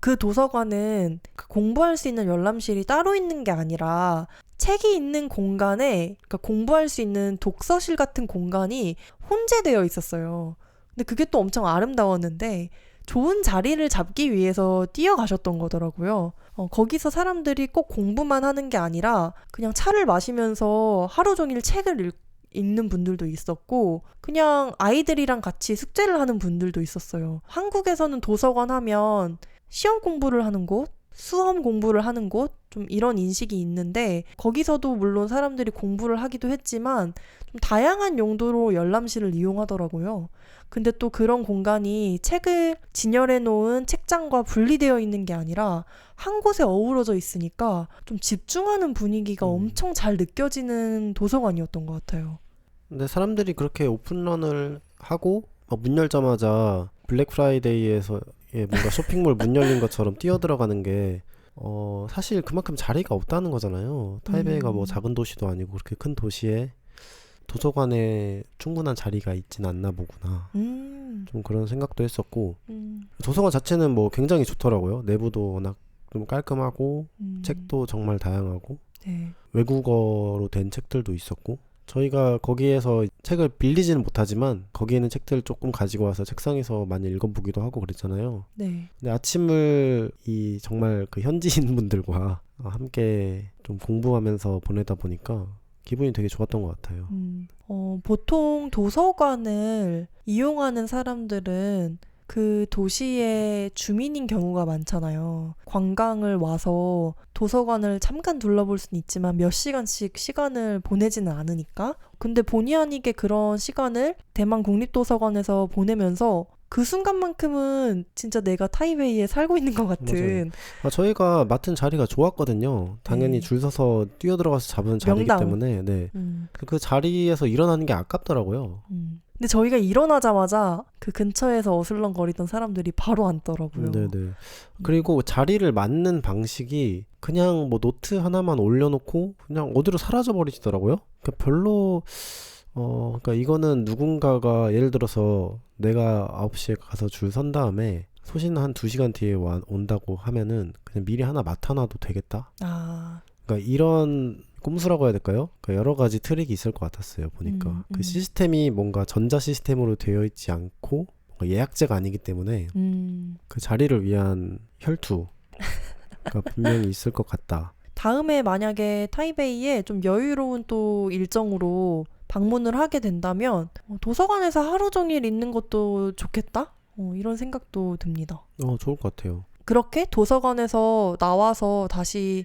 그 도서관은 공부할 수 있는 열람실이 따로 있는 게 아니라 책이 있는 공간에 그러니까 공부할 수 있는 독서실 같은 공간이 혼재되어 있었어요. 근데 그게 또 엄청 아름다웠는데 좋은 자리를 잡기 위해서 뛰어가셨던 거더라고요. 거기서 사람들이 꼭 공부만 하는 게 아니라 그냥 차를 마시면서 하루 종일 책을 읽는 분들도 있었고 그냥 아이들이랑 같이 숙제를 하는 분들도 있었어요. 한국에서는 도서관 하면 시험 공부를 하는 곳, 수험 공부를 하는 곳, 좀 이런 인식이 있는데 거기서도 물론 사람들이 공부를 하기도 했지만 좀 다양한 용도로 열람실을 이용하더라고요. 근데 또 그런 공간이 책을 진열해 놓은 책장과 분리되어 있는 게 아니라 한 곳에 어우러져 있으니까 좀 집중하는 분위기가 엄청 잘 느껴지는 도서관이었던 것 같아요. 근데 사람들이 그렇게 오픈런을 하고 문 열자마자 블랙 프라이데이에서 뭔가 쇼핑몰 문 열린 것처럼 뛰어들어가는 게 사실 그만큼 자리가 없다는 거잖아요. 타이베이가 뭐 작은 도시도 아니고 그렇게 큰 도시에 도서관에 충분한 자리가 있진 않나 보구나. 좀 그런 생각도 했었고 도서관 자체는 뭐 굉장히 좋더라고요. 내부도 워낙 좀 깔끔하고 책도 정말 다양하고 네. 외국어로 된 책들도 있었고 저희가 거기에서 책을 빌리지는 못하지만 거기에 있는 책들 조금 가지고 와서 책상에서 많이 읽어보기도 하고 그랬잖아요. 네. 근데 아침을 이 정말 그 현지인 분들과 함께 좀 공부하면서 보내다 보니까 기분이 되게 좋았던 것 같아요. 보통 도서관을 이용하는 사람들은 그 도시의 주민인 경우가 많잖아요. 관광을 와서 도서관을 잠깐 둘러볼 수는 있지만 몇 시간씩 시간을 보내지는 않으니까. 근데 본의 아니게 그런 시간을 대만 국립도서관에서 보내면서 그 순간만큼은 진짜 내가 타이베이에 살고 있는 것 같은. 저희가 맡은 자리가 좋았거든요. 당연히 줄 서서 뛰어들어가서 잡은 자리이기 명당. 때문에 네. 그 자리에서 일어나는 게 아깝더라고요. 근데 저희가 일어나자마자 그 근처에서 어슬렁거리던 사람들이 바로 앉더라고요. 네네. 그리고 자리를 맞는 방식이 그냥 뭐 노트 하나만 올려놓고 그냥 어디로 사라져 버리시더라고요. 그러니까 별로 그러니까 이거는 누군가가 예를 들어서 내가 9시에 가서 줄 선 다음에 소신 한 2시간 뒤에 온다고 하면은 그냥 미리 하나 맡아놔도 되겠다. 아, 그러니까 이런 꼼수라고 해야 될까요? 그러니까 여러 가지 트릭이 있을 것 같았어요. 보니까 그 시스템이 뭔가 전자 시스템으로 되어 있지 않고 뭔가 예약제가 아니기 때문에 그 자리를 위한 혈투가 분명히 있을 것 같다. 다음에 만약에 타이베이에 좀 여유로운 또 일정으로 방문을 하게 된다면 도서관에서 하루 종일 있는 것도 좋겠다? 이런 생각도 듭니다. 좋을 것 같아요. 그렇게 도서관에서 나와서 다시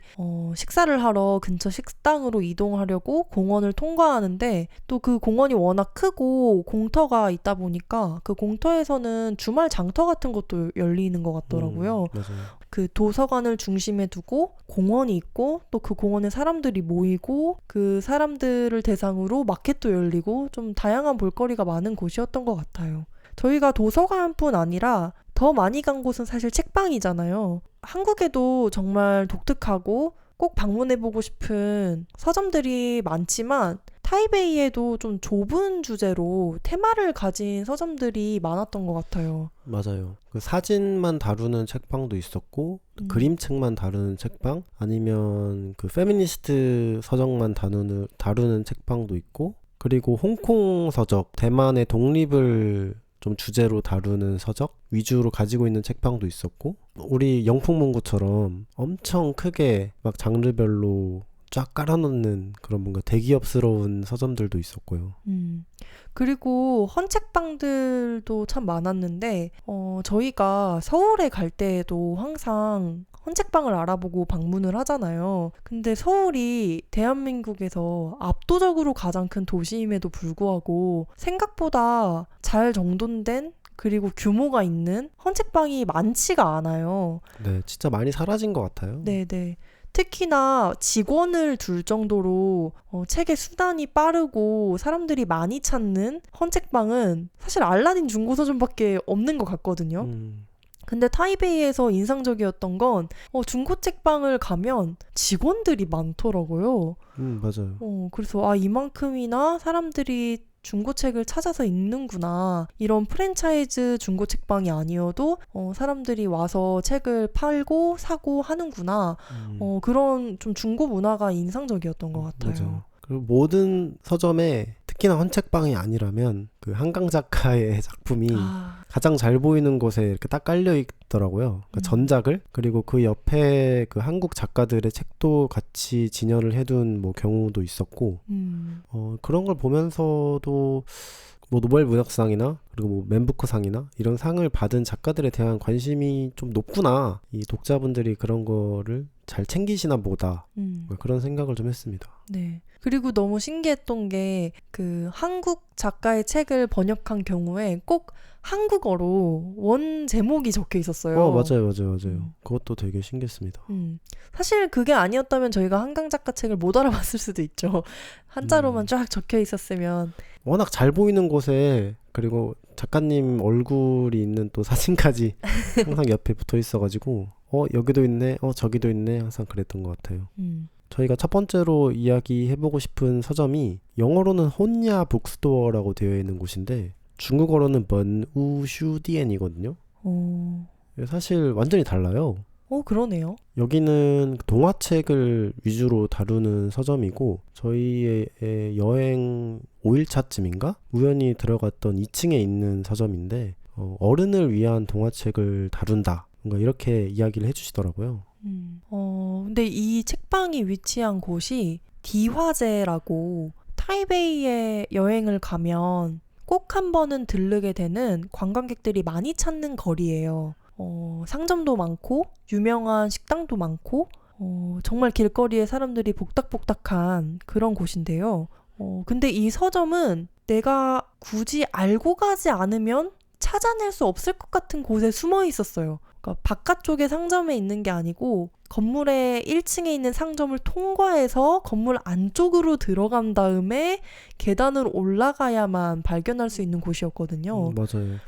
식사를 하러 근처 식당으로 이동하려고 공원을 통과하는데 또 그 공원이 워낙 크고 공터가 있다 보니까 그 공터에서는 주말 장터 같은 것도 열리는 것 같더라고요. 맞아요. 그 도서관을 중심에 두고 공원이 있고 또 그 공원에 사람들이 모이고 그 사람들을 대상으로 마켓도 열리고 좀 다양한 볼거리가 많은 곳이었던 것 같아요. 저희가 도서관뿐 아니라 더 많이 간 곳은 사실 책방이잖아요. 한국에도 정말 독특하고 꼭 방문해보고 싶은 서점들이 많지만 타이베이에도 좀 좁은 주제로 테마를 가진 서점들이 많았던 것 같아요. 맞아요. 그 사진만 다루는 책방도 있었고 그림책만 다루는 책방 아니면 그 페미니스트 서적만 다루는 책방도 있고 그리고 홍콩 서적, 대만의 독립을 좀 주제로 다루는 서적 위주로 가지고 있는 책방도 있었고 우리 영풍문고처럼 엄청 크게 막 장르별로 쫙 깔아놓는 그런 뭔가 대기업스러운 서점들도 있었고요. 그리고 헌책방들도 참 많았는데 저희가 서울에 갈 때에도 항상 헌책방을 알아보고 방문을 하잖아요. 근데 서울이 대한민국에서 압도적으로 가장 큰 도시임에도 불구하고 생각보다 잘 정돈된 그리고 규모가 있는 헌책방이 많지가 않아요. 네, 진짜 많이 사라진 것 같아요. 네네. 특히나 직원을 둘 정도로 책의 수단이 빠르고 사람들이 많이 찾는 헌책방은 사실 알라딘 중고서점밖에 없는 것 같거든요. 근데 타이베이에서 인상적이었던 건 중고책방을 가면 직원들이 많더라고요. 맞아요. 그래서 이만큼이나 사람들이 중고책을 찾아서 읽는구나. 이런 프랜차이즈 중고책방이 아니어도 사람들이 와서 책을 팔고 사고 하는구나. 그런 좀 중고 문화가 인상적이었던 것 같아요. 맞아요. 그리고 모든 서점에 특히나 헌책방이 아니라면 그 한강 작가의 작품이 가장 잘 보이는 곳에 이렇게 딱 깔려 있더라고요. 그러니까 전작을 그리고 그 옆에 그 한국 작가들의 책도 같이 진열을 해둔 뭐 경우도 있었고 그런 걸 보면서도 뭐 노벨 문학상이나 그리고 뭐 맨부커상이나 이런 상을 받은 작가들에 대한 관심이 좀 높구나. 이 독자분들이 그런 거를 잘 챙기시나 보다. 그런 생각을 좀 했습니다. 네. 그리고 너무 신기했던 게 그 한국 작가의 책을 번역한 경우에 꼭 한국어로 원 제목이 적혀 있었어요. 맞아요. 그것도 되게 신기했습니다. 사실 그게 아니었다면 저희가 한강 작가 책을 못 알아봤을 수도 있죠. 한자로만 쫙 적혀 있었으면. 워낙 잘 보이는 곳에 그리고 작가님 얼굴이 있는 또 사진까지 항상 옆에 붙어 있어가지고 여기도 있네, 저기도 있네 항상 그랬던 것 같아요. 저희가 첫 번째로 이야기해보고 싶은 서점이 영어로는 혼야 북스토어라고 되어 있는 곳인데 중국어로는 먼우슈디엔이거든요. 사실 완전히 달라요. 그러네요. 여기는 동화책을 위주로 다루는 서점이고 저희의 여행 5일차쯤인가? 우연히 들어갔던 2층에 있는 서점인데 어른을 위한 동화책을 다룬다. 뭔가 이렇게 이야기를 해주시더라고요. 근데 이 책방이 위치한 곳이 디화제라고 타이베이에 여행을 가면 꼭 한 번은 들르게 되는 관광객들이 많이 찾는 거리예요. 상점도 많고 유명한 식당도 많고 정말 길거리에 사람들이 복닥복닥한 그런 곳인데요. 근데 이 서점은 내가 굳이 알고 가지 않으면 찾아낼 수 없을 것 같은 곳에 숨어 있었어요. 그러니까 바깥쪽에 상점에 있는 게 아니고 건물의 1층에 있는 상점을 통과해서 건물 안쪽으로 들어간 다음에 계단으로 올라가야만 발견할 수 있는 곳이었거든요. 맞아요.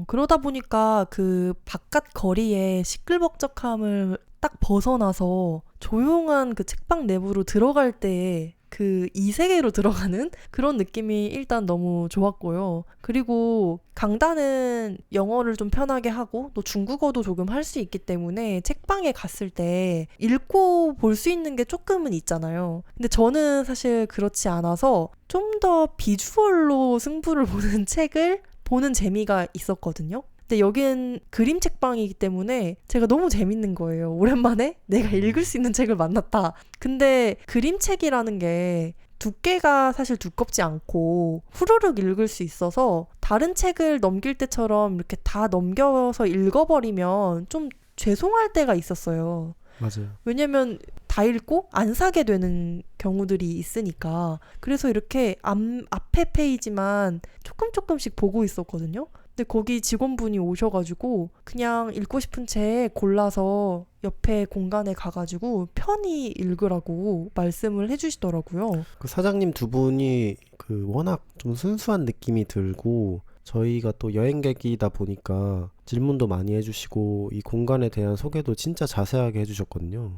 그러다 보니까 그 바깥 거리의 시끌벅적함을 딱 벗어나서 조용한 그 책방 내부로 들어갈 때 그 이 세계로 들어가는 그런 느낌이 일단 너무 좋았고요. 그리고 강단은 영어를 좀 편하게 하고 또 중국어도 조금 할 수 있기 때문에 책방에 갔을 때 읽고 볼 수 있는 게 조금은 있잖아요. 근데 저는 사실 그렇지 않아서 좀 더 비주얼로 승부를 보는 책을 보는 재미가 있었거든요. 근데 여긴 그림 책방이기 때문에 제가 너무 재밌는 거예요. 오랜만에 내가 읽을 수 있는 책을 만났다. 근데 그림책이라는 게 두께가 사실 두껍지 않고 후루룩 읽을 수 있어서 다른 책을 넘길 때처럼 이렇게 다 넘겨서 읽어버리면 좀 죄송할 때가 있었어요. 맞아요. 왜냐면 다 읽고 안 사게 되는 경우들이 있으니까. 그래서 이렇게 앞에 페이지만 조금씩 보고 있었거든요. 근데 거기 직원분이 오셔가지고 그냥 읽고 싶은 책 골라서 옆에 공간에 가가지고 편히 읽으라고 말씀을 해주시더라고요. 그 사장님 두 분이 그 워낙 좀 순수한 느낌이 들고 저희가 또 여행객이다 보니까 질문도 많이 해주시고 이 공간에 대한 소개도 진짜 자세하게 해주셨거든요.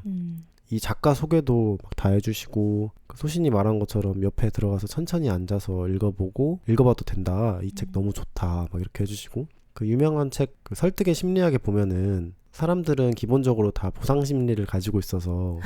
이 작가 소개도 막 다 해주시고 그 소신이 말한 것처럼 옆에 들어가서 천천히 앉아서 읽어보고 읽어봐도 된다. 이 책 너무 좋다. 막 이렇게 해주시고 그 유명한 책 그 설득의 심리학에 보면은 사람들은 기본적으로 다 보상 심리를 가지고 있어서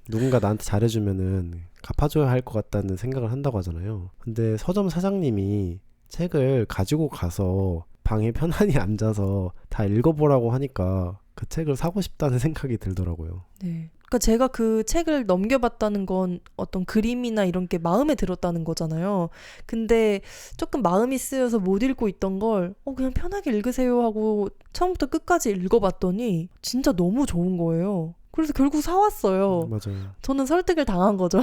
누군가 나한테 잘해주면은 갚아줘야 할 것 같다는 생각을 한다고 하잖아요. 근데 서점 사장님이 책을 가지고 가서 방에 편안히 앉아서 다 읽어보라고 하니까 그 책을 사고 싶다는 생각이 들더라고요. 네. 그러니까 제가 그 책을 넘겨봤다는 건 어떤 그림이나 이런 게 마음에 들었다는 거잖아요. 근데 조금 마음이 쓰여서 못 읽고 있던 걸 그냥 편하게 읽으세요 하고 처음부터 끝까지 읽어봤더니 진짜 너무 좋은 거예요. 그래서 결국 사왔어요. 맞아요. 저는 설득을 당한 거죠.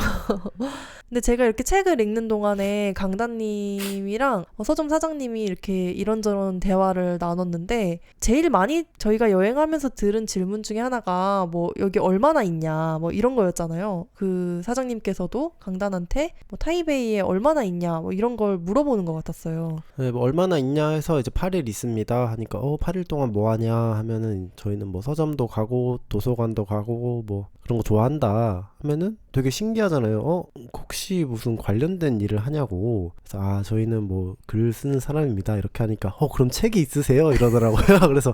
근데 제가 이렇게 책을 읽는 동안에 강다님이랑 서점 사장님이 이렇게 이런저런 대화를 나눴는데 제일 많이 저희가 여행하면서 들은 질문 중에 하나가 뭐 여기 얼마나 있냐 뭐 이런 거였잖아요. 그 사장님께서도 강단한테 뭐 타이베이에 얼마나 있냐 뭐 이런 걸 물어보는 것 같았어요. 네, 뭐 얼마나 있냐 해서 이제 8일 있습니다 하니까 8일 동안 뭐 하냐 하면은 저희는 뭐 서점도 가고 도서관도 가고 뭐 그런 거 좋아한다 하면은 되게 신기하잖아요. 혹시 무슨 관련된 일을 하냐고. 그래서 저희는 뭐 글 쓰는 사람입니다 이렇게 하니까 그럼 책이 있으세요 이러더라고요. 그래서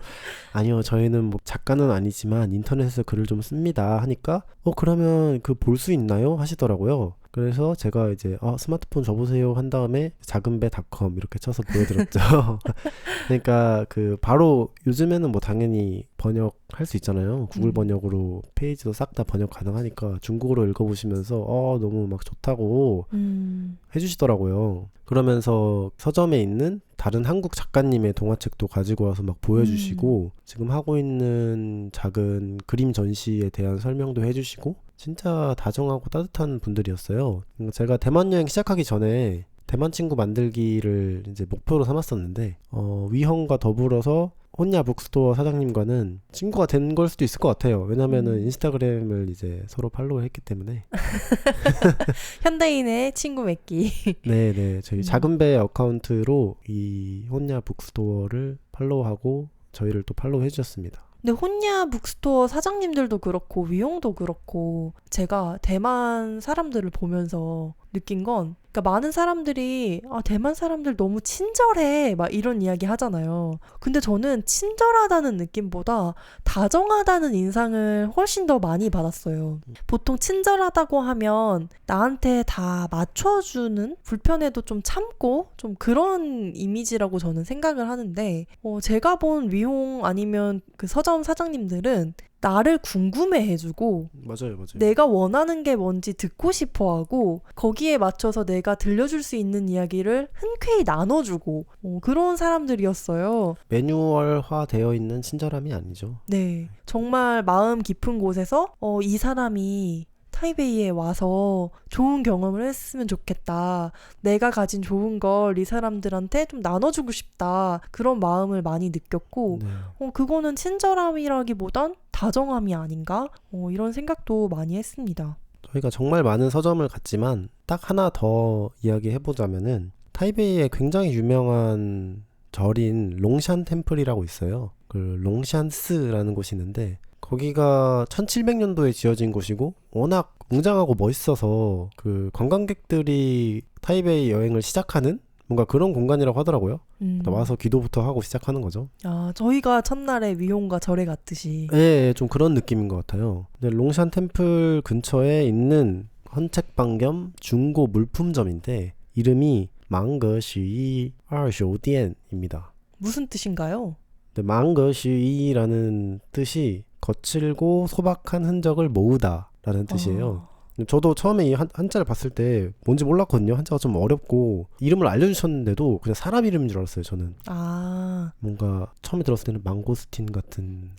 아니요 저희는 뭐 작가는 아니지만 인터넷에서 글을 좀 씁니다 하니까 그러면 그 볼 수 있나요 하시더라고요. 그래서 제가 이제 스마트폰 줘보세요 한 다음에 작은배.com 이렇게 쳐서 보여드렸죠. 그러니까 그 바로 요즘에는 뭐 당연히 번역할 수 있잖아요. 구글 번역으로 페이지도 싹 다 번역 가능하니까 중국어로 읽어보시면서 너무 막 좋다고 해주시더라고요. 그러면서 서점에 있는 다른 한국 작가님의 동화책도 가지고 와서 막 보여주시고 지금 하고 있는 작은 그림 전시에 대한 설명도 해주시고 진짜 다정하고 따뜻한 분들이었어요. 제가 대만 여행 시작하기 전에 대만 친구 만들기를 이제 목표로 삼았었는데 위형과 더불어서 혼야 북스토어 사장님과는 친구가 된 걸 수도 있을 것 같아요. 왜냐면은 인스타그램을 이제 서로 팔로우를 했기 때문에. 현대인의 친구 맺기. 네네. 저희 작은배 어카운트로 이 혼야 북스토어를 팔로우하고 저희를 또 팔로우 해주셨습니다. 근데 혼야 북스토어 사장님들도 그렇고 위용도 그렇고 제가 대만 사람들을 보면서 느낀 건 그러니까 많은 사람들이 대만 사람들 너무 친절해 막 이런 이야기 하잖아요. 근데 저는 친절하다는 느낌보다 다정하다는 인상을 훨씬 더 많이 받았어요. 보통 친절하다고 하면 나한테 다 맞춰주는 불편해도 좀 참고 좀 그런 이미지라고 저는 생각을 하는데 제가 본 위홍 아니면 그 서점 사장님들은 나를 궁금해해주고 맞아요. 내가 원하는 게 뭔지 듣고 싶어하고 거기에 맞춰서 내가 들려줄 수 있는 이야기를 흔쾌히 나눠주고 그런 사람들이었어요. 매뉴얼화 되어 있는 친절함이 아니죠. 네, 정말 마음 깊은 곳에서 이 사람이 타이베이에 와서 좋은 경험을 했으면 좋겠다. 내가 가진 좋은 걸 이 사람들한테 좀 나눠주고 싶다. 그런 마음을 많이 느꼈고 네. 그거는 친절함이라기보단 다정함이 아닌가? 이런 생각도 많이 했습니다. 저희가 정말 많은 서점을 갔지만 딱 하나 더 이야기해보자면은 타이베이에 굉장히 유명한 절인 롱샨 템플이라고 있어요. 그 롱샨스라는 곳이 있는데 거기가 1700년도에 지어진 곳이고 워낙 웅장하고 멋있어서 그 관광객들이 타이베이 여행을 시작하는 뭔가 그런 공간이라고 하더라고요. 와서 기도부터 하고 시작하는 거죠. 저희가 첫날에 위용과 절에 갔듯이. 예, 좀 그런 느낌인 것 같아요. 근데 롱샨 템플 근처에 있는 헌책방 겸 중고 물품점인데 이름이 망거시이二手店입니다. 무슨 뜻인가요? 망거시이라는 뜻이 거칠고 소박한 흔적을 모으다 라는 뜻이에요. 저도 처음에 이 한자를 봤을 때 뭔지 몰랐거든요. 한자가 좀 어렵고 이름을 알려주셨는데도 그냥 사람 이름인 줄 알았어요. 저는 뭔가 처음에 들었을 때는 망고스틴 같은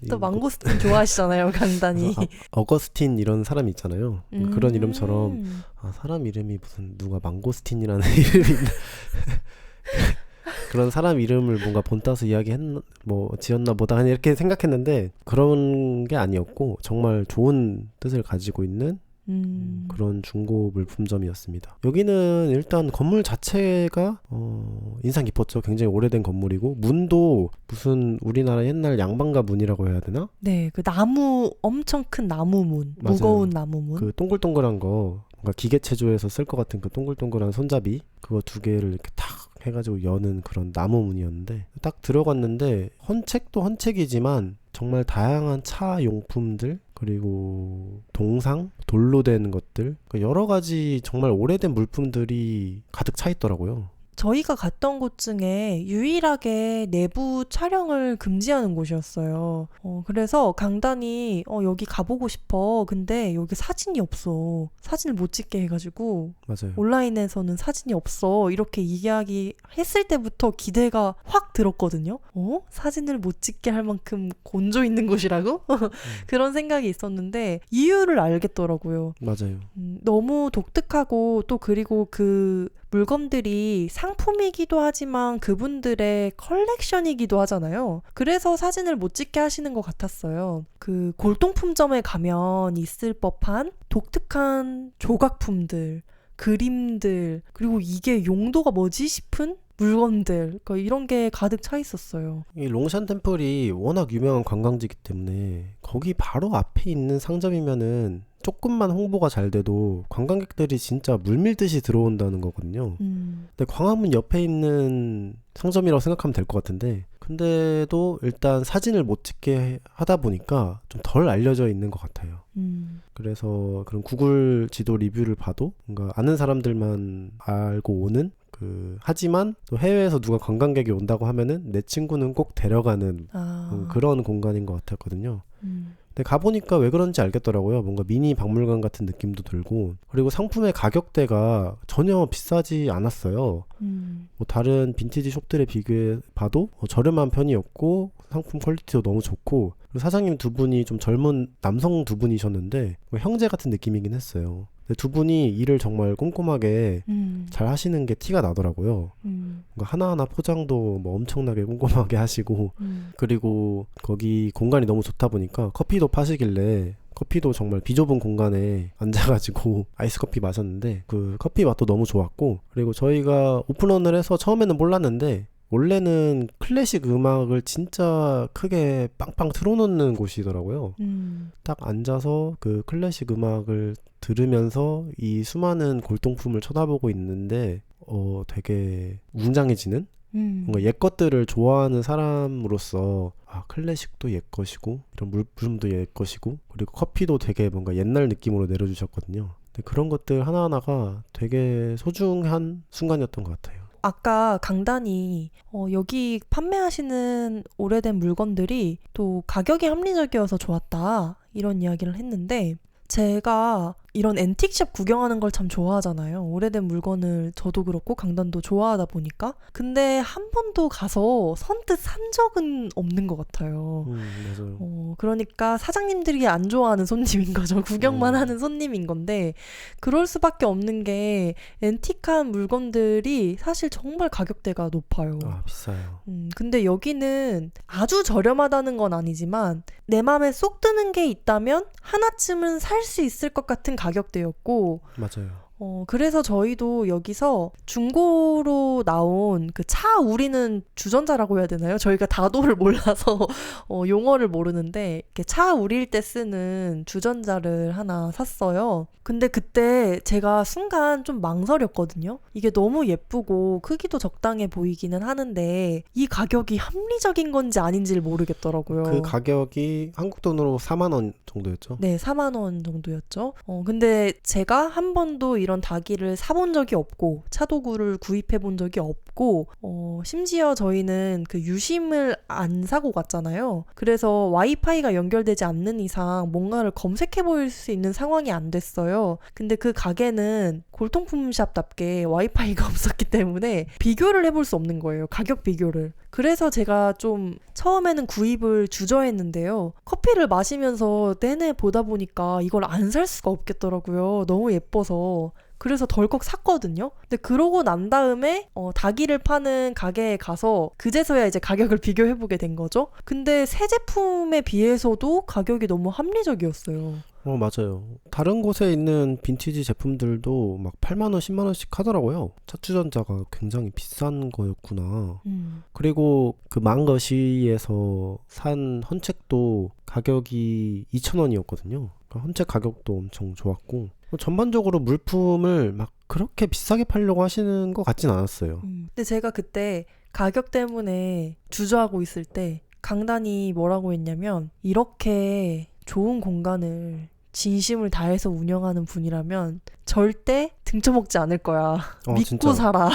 또 망고스틴 좋아하시잖아요. 간단히 어거스틴 이런 사람이 있잖아요. 그런 이름처럼 사람 이름이 무슨 누가 망고스틴이라는 이름이 있나 그런 사람 이름을 뭔가 본따서 지었나 보다 이렇게 생각했는데 그런 게 아니었고 정말 좋은 뜻을 가지고 있는 그런 중고 물품점이었습니다. 여기는 일단 건물 자체가 인상 깊었죠. 굉장히 오래된 건물이고 문도 무슨 우리나라 옛날 양반가 문이라고 해야 되나? 네, 그 나무 엄청 큰 나무 문, 맞아요. 무거운 나무 문. 그 동글동글한 거 뭔가 기계 체조에서 쓸 것 같은 그 동글동글한 손잡이 그거 두 개를 이렇게 탁 해가지고 여는 그런 나무 문이었는데 딱 들어갔는데 헌책도 헌책이지만 정말 다양한 차 용품들 그리고 동상 돌로 된 것들 여러 가지 정말 오래된 물품들이 가득 차 있더라고요. 저희가 갔던 곳 중에 유일하게 내부 촬영을 금지하는 곳이었어요. 그래서 강단이 여기 가보고 싶어. 근데 여기 사진이 없어. 사진을 못 찍게 해가지고 맞아요. 온라인에서는 사진이 없어. 이렇게 이야기했을 때부터 기대가 확 들었거든요. 사진을 못 찍게 할 만큼 곤조 있는 곳이라고? 그런 생각이 있었는데 이유를 알겠더라고요. 맞아요. 너무 독특하고 또 그리고 그 물건들이 상품이기도 하지만 그분들의 컬렉션이기도 하잖아요. 그래서 사진을 못 찍게 하시는 것 같았어요. 그 골동품점에 가면 있을 법한 독특한 조각품들, 그림들, 그리고 이게 용도가 뭐지 싶은 물건들, 그러니까 이런 게 가득 차 있었어요. 이 롱샨 템플이 워낙 유명한 관광지이기 때문에 거기 바로 앞에 있는 상점이면은 조금만 홍보가 잘 돼도 관광객들이 진짜 물밀듯이 들어온다는 거거든요. 근데 광화문 옆에 있는 상점이라고 생각하면 될 것 같은데 근데도 일단 사진을 못 찍게 하다 보니까 좀 덜 알려져 있는 것 같아요. 그래서 그런 구글 지도 리뷰를 봐도 뭔가 아는 사람들만 알고 오는 하지만 또 해외에서 누가 관광객이 온다고 하면은 내 친구는 꼭 데려가는 그런 공간인 것 같았거든요. 근데 가보니까 왜 그런지 알겠더라고요. 뭔가 미니 박물관 같은 느낌도 들고 그리고 상품의 가격대가 전혀 비싸지 않았어요. 뭐 다른 빈티지 숍들에 비교해 봐도 저렴한 편이었고 상품 퀄리티도 너무 좋고 그리고 사장님 두 분이 좀 젊은 남성 두 분이셨는데 형제 같은 느낌이긴 했어요. 두 분이 일을 정말 꼼꼼하게 잘 하시는 게 티가 나더라고요. 뭔가 하나하나 포장도 뭐 엄청나게 꼼꼼하게 하시고 그리고 거기 공간이 너무 좋다 보니까 커피도 파시길래 커피도 정말 비좁은 공간에 앉아가지고 아이스 커피 마셨는데 그 커피 맛도 너무 좋았고 그리고 저희가 오픈런을 해서 처음에는 몰랐는데 원래는 클래식 음악을 진짜 크게 빵빵 틀어놓는 곳이더라고요. 딱 앉아서 그 클래식 음악을 들으면서 이 수많은 골동품을 쳐다보고 있는데 되게 웅장해지는 뭔가 옛것들을 좋아하는 사람으로서 클래식도 옛것이고 이런 물품도 옛것이고 그리고 커피도 되게 뭔가 옛날 느낌으로 내려주셨거든요. 근데 그런 것들 하나하나가 되게 소중한 순간이었던 것 같아요. 아까 강단이 여기 판매하시는 오래된 물건들이 또 가격이 합리적이어서 좋았다 이런 이야기를 했는데 제가 이런 앤틱샵 구경하는 걸 참 좋아하잖아요. 오래된 물건을 저도 그렇고 강단도 좋아하다 보니까. 근데 한 번도 가서 선뜻 산 적은 없는 것 같아요. 맞아요. 그러니까 사장님들이 안 좋아하는 손님인 거죠. 구경만 하는 손님인 건데 그럴 수밖에 없는 게 앤틱한 물건들이 사실 정말 가격대가 높아요. 아, 비싸요. 근데 여기는 아주 저렴하다는 건 아니지만 내 맘에 쏙 드는 게 있다면 하나쯤은 살 수 있을 것 같은 가격대였고 맞아요. 그래서 저희도 여기서 중고로 나온 그 차 우리는 주전자라고 해야 되나요? 저희가 다도를 몰라서 용어를 모르는데 이렇게 차 우릴 때 쓰는 주전자를 하나 샀어요. 근데 그때 제가 순간 좀 망설였거든요. 이게 너무 예쁘고 크기도 적당해 보이기는 하는데 이 가격이 합리적인 건지 아닌지를 모르겠더라고요. 그 가격이 한국 돈으로 4만 원 정도였죠? 네, 4만 원 정도였죠. 근데 제가 한 번도 이런 다기를 사본 적이 없고 차도구를 구입해 본 적이 없고 심지어 저희는 그 유심을 안 사고 갔잖아요. 그래서 와이파이가 연결되지 않는 이상 뭔가를 검색해 볼 수 있는 상황이 안 됐어요. 근데 그 가게는 골동품샵답게 와이파이가 없었기 때문에 비교를 해볼 수 없는 거예요. 가격 비교를. 그래서 제가 좀 처음에는 구입을 주저했는데요. 커피를 마시면서 내내 보다 보니까 이걸 안 살 수가 없겠더라고요. 너무 예뻐서. 그래서 덜컥 샀거든요. 근데 그러고 난 다음에 다기를 파는 가게에 가서 그제서야 이제 가격을 비교해보게 된 거죠. 근데 새 제품에 비해서도 가격이 너무 합리적이었어요. 맞아요. 다른 곳에 있는 빈티지 제품들도 막 8만 원, 10만 원씩 하더라고요. 차주전자가 굉장히 비싼 거였구나. 그리고 그 망거시에서 산 헌책도 가격이 2,000원이었거든요. 헌책 가격도 엄청 좋았고 전반적으로 물품을 막 그렇게 비싸게 팔려고 하시는 것 같진 않았어요. 근데 제가 그때 가격 때문에 주저하고 있을 때 강단이 뭐라고 했냐면 이렇게 좋은 공간을 진심을 다해서 운영하는 분이라면 절대 등쳐먹지 않을 거야. 믿고 진짜. 사라.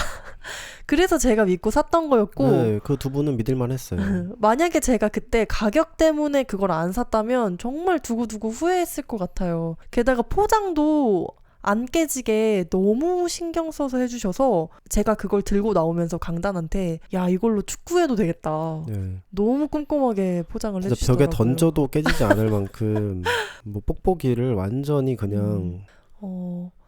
그래서 제가 믿고 샀던 거였고 네, 그 두 분은 믿을만 했어요. 만약에 제가 그때 가격 때문에 그걸 안 샀다면 정말 두고두고 후회했을 것 같아요. 게다가 포장도 안 깨지게 너무 신경 써서 해주셔서 제가 그걸 들고 나오면서 강단한테 야 이걸로 축구해도 되겠다. 네. 너무 꼼꼼하게 포장을 진짜 해주시더라고요. 벽에 던져도 깨지지 않을 만큼 뭐 뽁뽁이를 완전히 그냥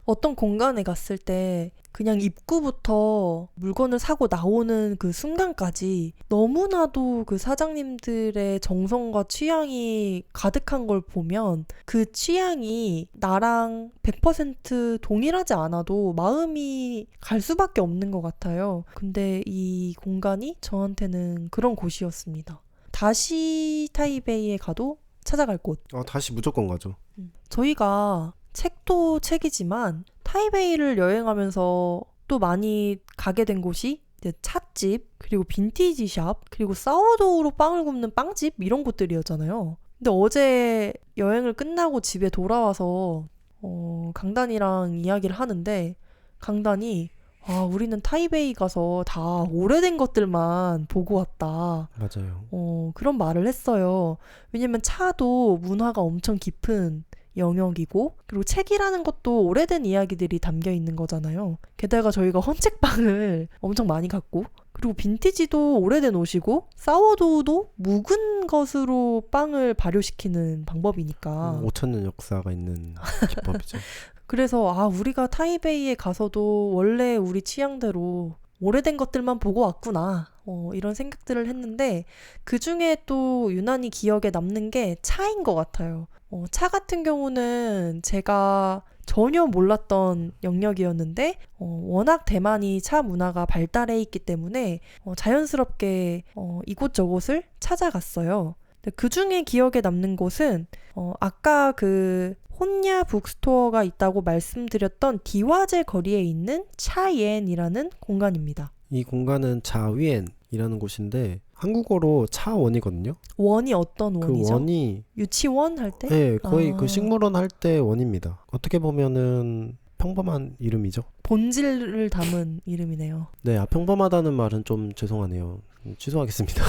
어떤 공간에 갔을 때 그냥 입구부터 물건을 사고 나오는 그 순간까지 너무나도 그 사장님들의 정성과 취향이 가득한 걸 보면 그 취향이 나랑 100% 동일하지 않아도 마음이 갈 수밖에 없는 것 같아요. 근데 이 공간이 저한테는 그런 곳이었습니다. 다시 타이베이에 가도 찾아갈 곳. 다시 무조건 가죠. 저희가 책도 책이지만 타이베이를 여행하면서 또 많이 가게 된 곳이 이제 찻집, 그리고 빈티지 샵, 그리고 사워도우로 빵을 굽는 빵집 이런 곳들이었잖아요. 근데 어제 여행을 끝나고 집에 돌아와서 강단이랑 이야기를 하는데 강단이 우리는 타이베이 가서 다 오래된 것들만 보고 왔다. 맞아요. 그런 말을 했어요. 왜냐면 차도 문화가 엄청 깊은 영역이고 그리고 책이라는 것도 오래된 이야기들이 담겨 있는 거잖아요. 게다가 저희가 헌책빵을 엄청 많이 갖고 그리고 빈티지도 오래된 옷이고 사워도우도 묵은 것으로 빵을 발효시키는 방법이니까 5,000년 역사가 있는 기법이죠. 그래서 우리가 타이베이에 가서도 원래 우리 취향대로 오래된 것들만 보고 왔구나 이런 생각들을 했는데 그중에 또 유난히 기억에 남는 게 차인 것 같아요. 차 같은 경우는 제가 전혀 몰랐던 영역이었는데 워낙 대만이 차 문화가 발달해 있기 때문에 자연스럽게 이곳저곳을 찾아갔어요. 그 중에 기억에 남는 곳은 아까 그 혼야 북스토어가 있다고 말씀드렸던 디화제 거리에 있는 차옌이라는 공간입니다. 이 공간은 자위엔이라는 곳인데 한국어로 차원이거든요. 원이 어떤 원이죠? 그 원이 유치원 할 때? 네, 거의 그 식물원 할 때 원입니다. 어떻게 보면은 평범한 이름이죠. 본질을 담은 이름이네요. 네, 평범하다는 말은 좀 죄송하네요. 취소하겠습니다.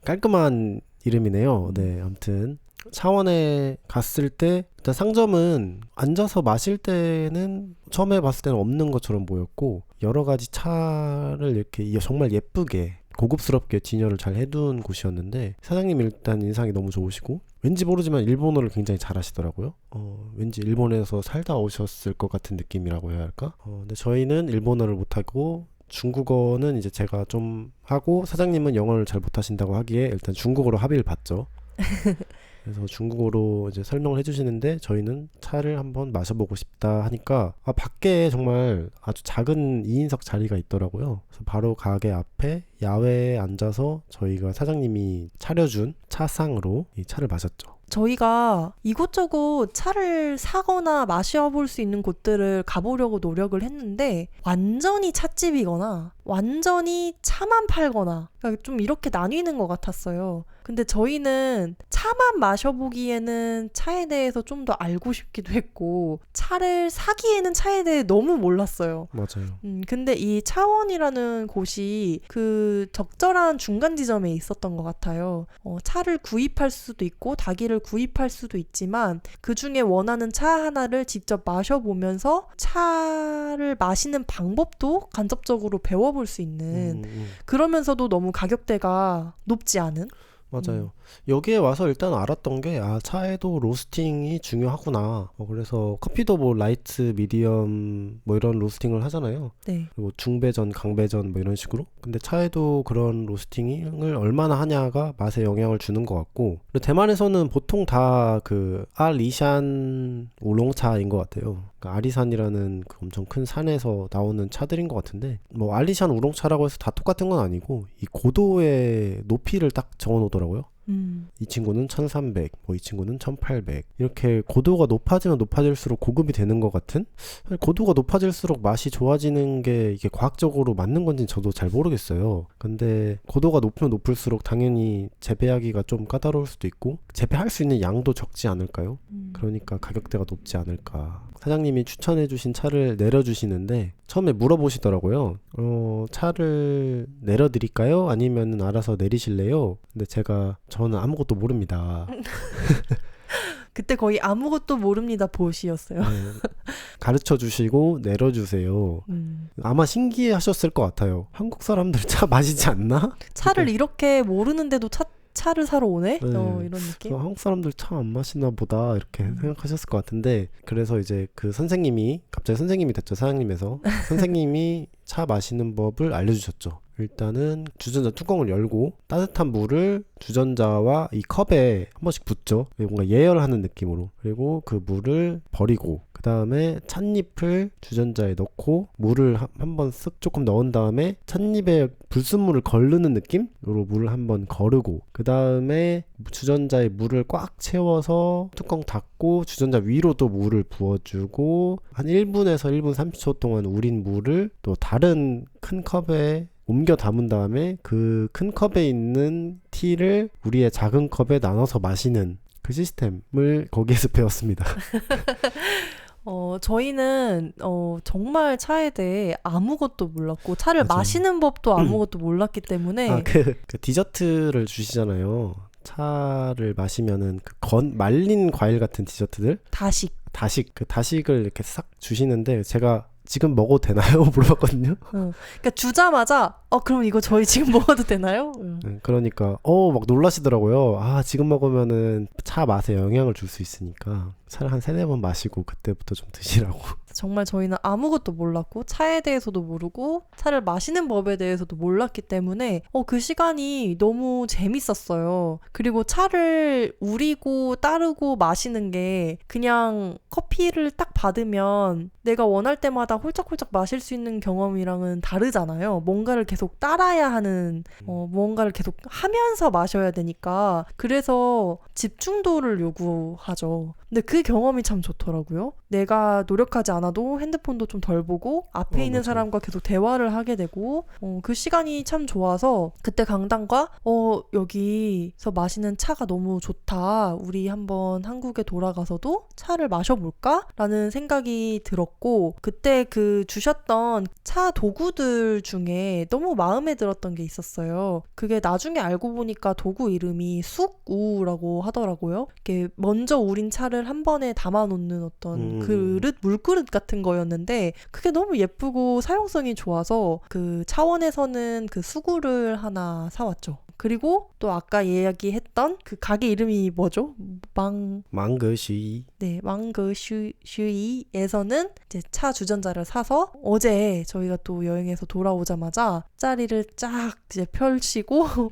깔끔한 이름이네요. 네, 아무튼 차원에 갔을 때 일단 상점은 앉아서 마실 때는 처음에 봤을 때는 없는 것처럼 보였고 여러 가지 차를 이렇게 정말 예쁘게 고급스럽게 진열을 잘 해둔 곳이었는데 사장님이 일단 인상이 너무 좋으시고 왠지 모르지만 일본어를 굉장히 잘하시더라고요. 왠지 일본에서 살다 오셨을 것 같은 느낌이라고 해야 할까? 근데 저희는 일본어를 못하고 중국어는 이제 제가 좀 하고 사장님은 영어를 잘 못하신다고 하기에 일단 중국어로 합의를 봤죠. 그래서 중국어로 이제 설명을 해주시는데 저희는 차를 한번 마셔보고 싶다 하니까 밖에 정말 아주 작은 2인석 자리가 있더라고요. 그래서 바로 가게 앞에 야외에 앉아서 저희가 사장님이 차려준 차상으로 이 차를 마셨죠. 저희가 이곳저곳 차를 사거나 마셔볼 수 있는 곳들을 가보려고 노력을 했는데 완전히 찻집이거나 완전히 차만 팔거나 그러니까 좀 이렇게 나뉘는 것 같았어요. 근데 저희는 차만 마셔보기에는 차에 대해서 좀 더 알고 싶기도 했고 차를 사기에는 차에 대해 너무 몰랐어요. 맞아요. 근데 이 차원이라는 곳이 그 적절한 중간 지점에 있었던 것 같아요. 차를 구입할 수도 있고 다기를 구입할 수도 있지만 그 중에 원하는 차 하나를 직접 마셔보면서 차를 마시는 방법도 간접적으로 배워볼 수 있는 그러면서도 너무 가격대가 높지 않은 맞아요. 여기에 와서 일단 알았던 게 차에도 로스팅이 중요하구나. 그래서 커피도 뭐 라이트, 미디엄 뭐 이런 로스팅을 하잖아요. 네. 그리고 중배전, 강배전 뭐 이런 식으로. 근데 차에도 그런 로스팅을 얼마나 하냐가 맛에 영향을 주는 것 같고. 근데 대만에서는 보통 다 그 알리샨 우롱차인 것 같아요. 그러니까 아리산이라는 그 엄청 큰 산에서 나오는 차들인 것 같은데 뭐 알리샨 우롱차라고 해서 다 똑같은 건 아니고 이 고도의 높이를 딱 적어놓더라고요. 이 친구는 1300, 뭐 이 친구는 1800 이렇게 고도가 높아지면 높아질수록 고급이 되는 것 같은 고도가 높아질수록 맛이 좋아지는 게 이게 과학적으로 맞는 건지는 저도 잘 모르겠어요. 근데 고도가 높으면 높을수록 당연히 재배하기가 좀 까다로울 수도 있고 재배할 수 있는 양도 적지 않을까요? 그러니까 가격대가 높지 않을까. 사장님이 추천해주신 차를 내려주시는데 처음에 물어보시더라고요. 차를 내려드릴까요? 아니면 알아서 내리실래요? 근데 저는 아무것도 모릅니다. 그때 거의 아무것도 모릅니다 보시였어요. 네, 가르쳐 주시고 내려주세요. 아마 신기해 하셨을 것 같아요. 한국 사람들 차 마시지 않나? 차를 이렇게 모르는데도 차를 사러 오네? 네. 이런 느낌? 한국 사람들 차 안 마시나 보다 이렇게 생각하셨을 것 같은데 그래서 이제 그 선생님이 갑자기 선생님이 됐죠. 사장님에서 선생님이 차 마시는 법을 알려주셨죠. 일단은 주전자 뚜껑을 열고 따뜻한 물을 주전자와 이 컵에 한 번씩 붓죠. 뭔가 예열하는 느낌으로. 그리고 그 물을 버리고 그 다음에 찻잎을 주전자에 넣고 물을 한 번 쓱 조금 넣은 다음에 찻잎에 불순물을 거르는 느낌으로 물을 한번 거르고 그 다음에 주전자에 물을 꽉 채워서 뚜껑 닫고 주전자 위로 또 물을 부어주고 한 1분에서 1분 30초 동안 우린 물을 또 다른 큰 컵에 옮겨 담은 다음에 그 큰 컵에 있는 티를 우리의 작은 컵에 나눠서 마시는 그 시스템을 거기에서 배웠습니다. 저희는 정말 차에 대해 아무것도 몰랐고 차를 맞아요. 마시는 법도 아무것도 몰랐기 때문에 그 디저트를 주시잖아요. 차를 마시면은 말린 과일 같은 디저트들 다식을 이렇게 싹 주시는데 제가 지금 먹어도 되나요? 물어봤거든요. 그러니까 주자마자 그럼 이거 저희 지금 먹어도 되나요? 그러니까 막 놀라시더라고요. 지금 먹으면은 차 맛에 영향을 줄 수 있으니까 차를 한 3-4번 마시고 그때부터 좀 드시라고. 정말 저희는 아무것도 몰랐고 차에 대해서도 모르고 차를 마시는 법에 대해서도 몰랐기 때문에 그 시간이 너무 재밌었어요. 그리고 차를 우리고 따르고 마시는 게 그냥 커피를 딱 받으면 내가 원할 때마다 홀짝홀짝 마실 수 있는 경험이랑은 다르잖아요. 뭔가를 계속 따라야 하는 무언가를 계속 하면서 마셔야 되니까 그래서 집중도를 요구하죠. 근데 그 경험이 참 좋더라고요. 내가 노력하지 않아도 않아도 핸드폰도 좀 덜 보고 앞에 있는 맞아요. 사람과 계속 대화를 하게 되고 그 시간이 참 좋아서 그때 강당과 여기서 마시는 차가 너무 좋다. 우리 한번 한국에 돌아가서도 차를 마셔볼까? 라는 생각이 들었고 그때 그 주셨던 차 도구들 중에 너무 마음에 들었던 게 있었어요. 그게 나중에 알고 보니까 도구 이름이 쑥우라고 하더라고요. 이렇게 먼저 우린 차를 한 번에 담아놓는 어떤 그릇, 물그릇 같은 거였는데 그게 너무 예쁘고 사용성이 좋아서 그 차원에서는 그 수구를 하나 사왔죠. 그리고 또 아까 이야기했던 그 가게 이름이 뭐죠? 망그시. 네, 망그슈이에서는 이제 차 주전자를 사서 어제 저희가 또 여행에서 돌아오자마자 짜리를 쫙 이제 펼치고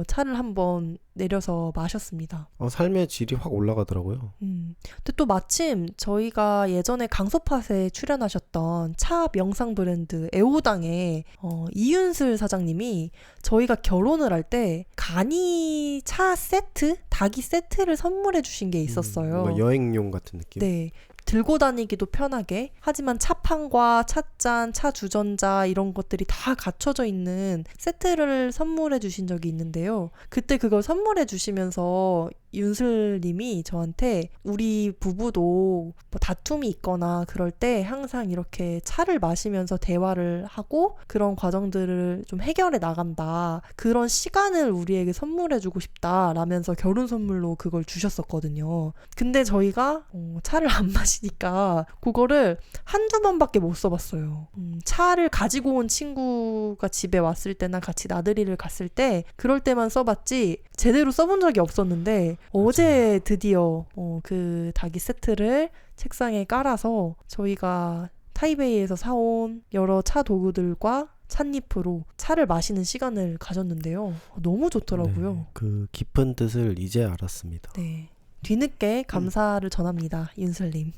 차를 한번 내려서 마셨습니다. 삶의 질이 확 올라가더라고요. 근데 또 마침 저희가 예전에 강소팟에 출연하셨던 차 명상 브랜드 애호당의 이윤슬 사장님이 저희가 결혼을 할 때 간이 차 세트, 닭이 세트를 선물해 주신 게 있었어요. 뭔가 여행용 같은 느낌. 네. 들고 다니기도 편하게 하지만 차판과 찻잔, 차 주전자 이런 것들이 다 갖춰져 있는 세트를 선물해 주신 적이 있는데요. 그때 그걸 선물해 주시면서 윤슬님이 저한테 우리 부부도 뭐 다툼이 있거나 그럴 때 항상 이렇게 차를 마시면서 대화를 하고 그런 과정들을 좀 해결해 나간다. 그런 시간을 우리에게 선물해 주고 싶다 라면서 결혼 선물로 그걸 주셨었거든요. 근데 저희가 차를 안 마시니까 그거를 한두 번밖에 못 써봤어요. 차를 가지고 온 친구가 집에 왔을 때나 같이 나들이를 갔을 때 그럴 때만 써봤지 제대로 써본 적이 없었는데 어제 드디어 그 닭이 세트를 책상에 깔아서 저희가 타이베이에서 사온 여러 차 도구들과 찻잎으로 차를 마시는 시간을 가졌는데요. 너무 좋더라고요. 네, 그 깊은 뜻을 이제 알았습니다. 네. 뒤늦게 감사를 전합니다. 윤슬님.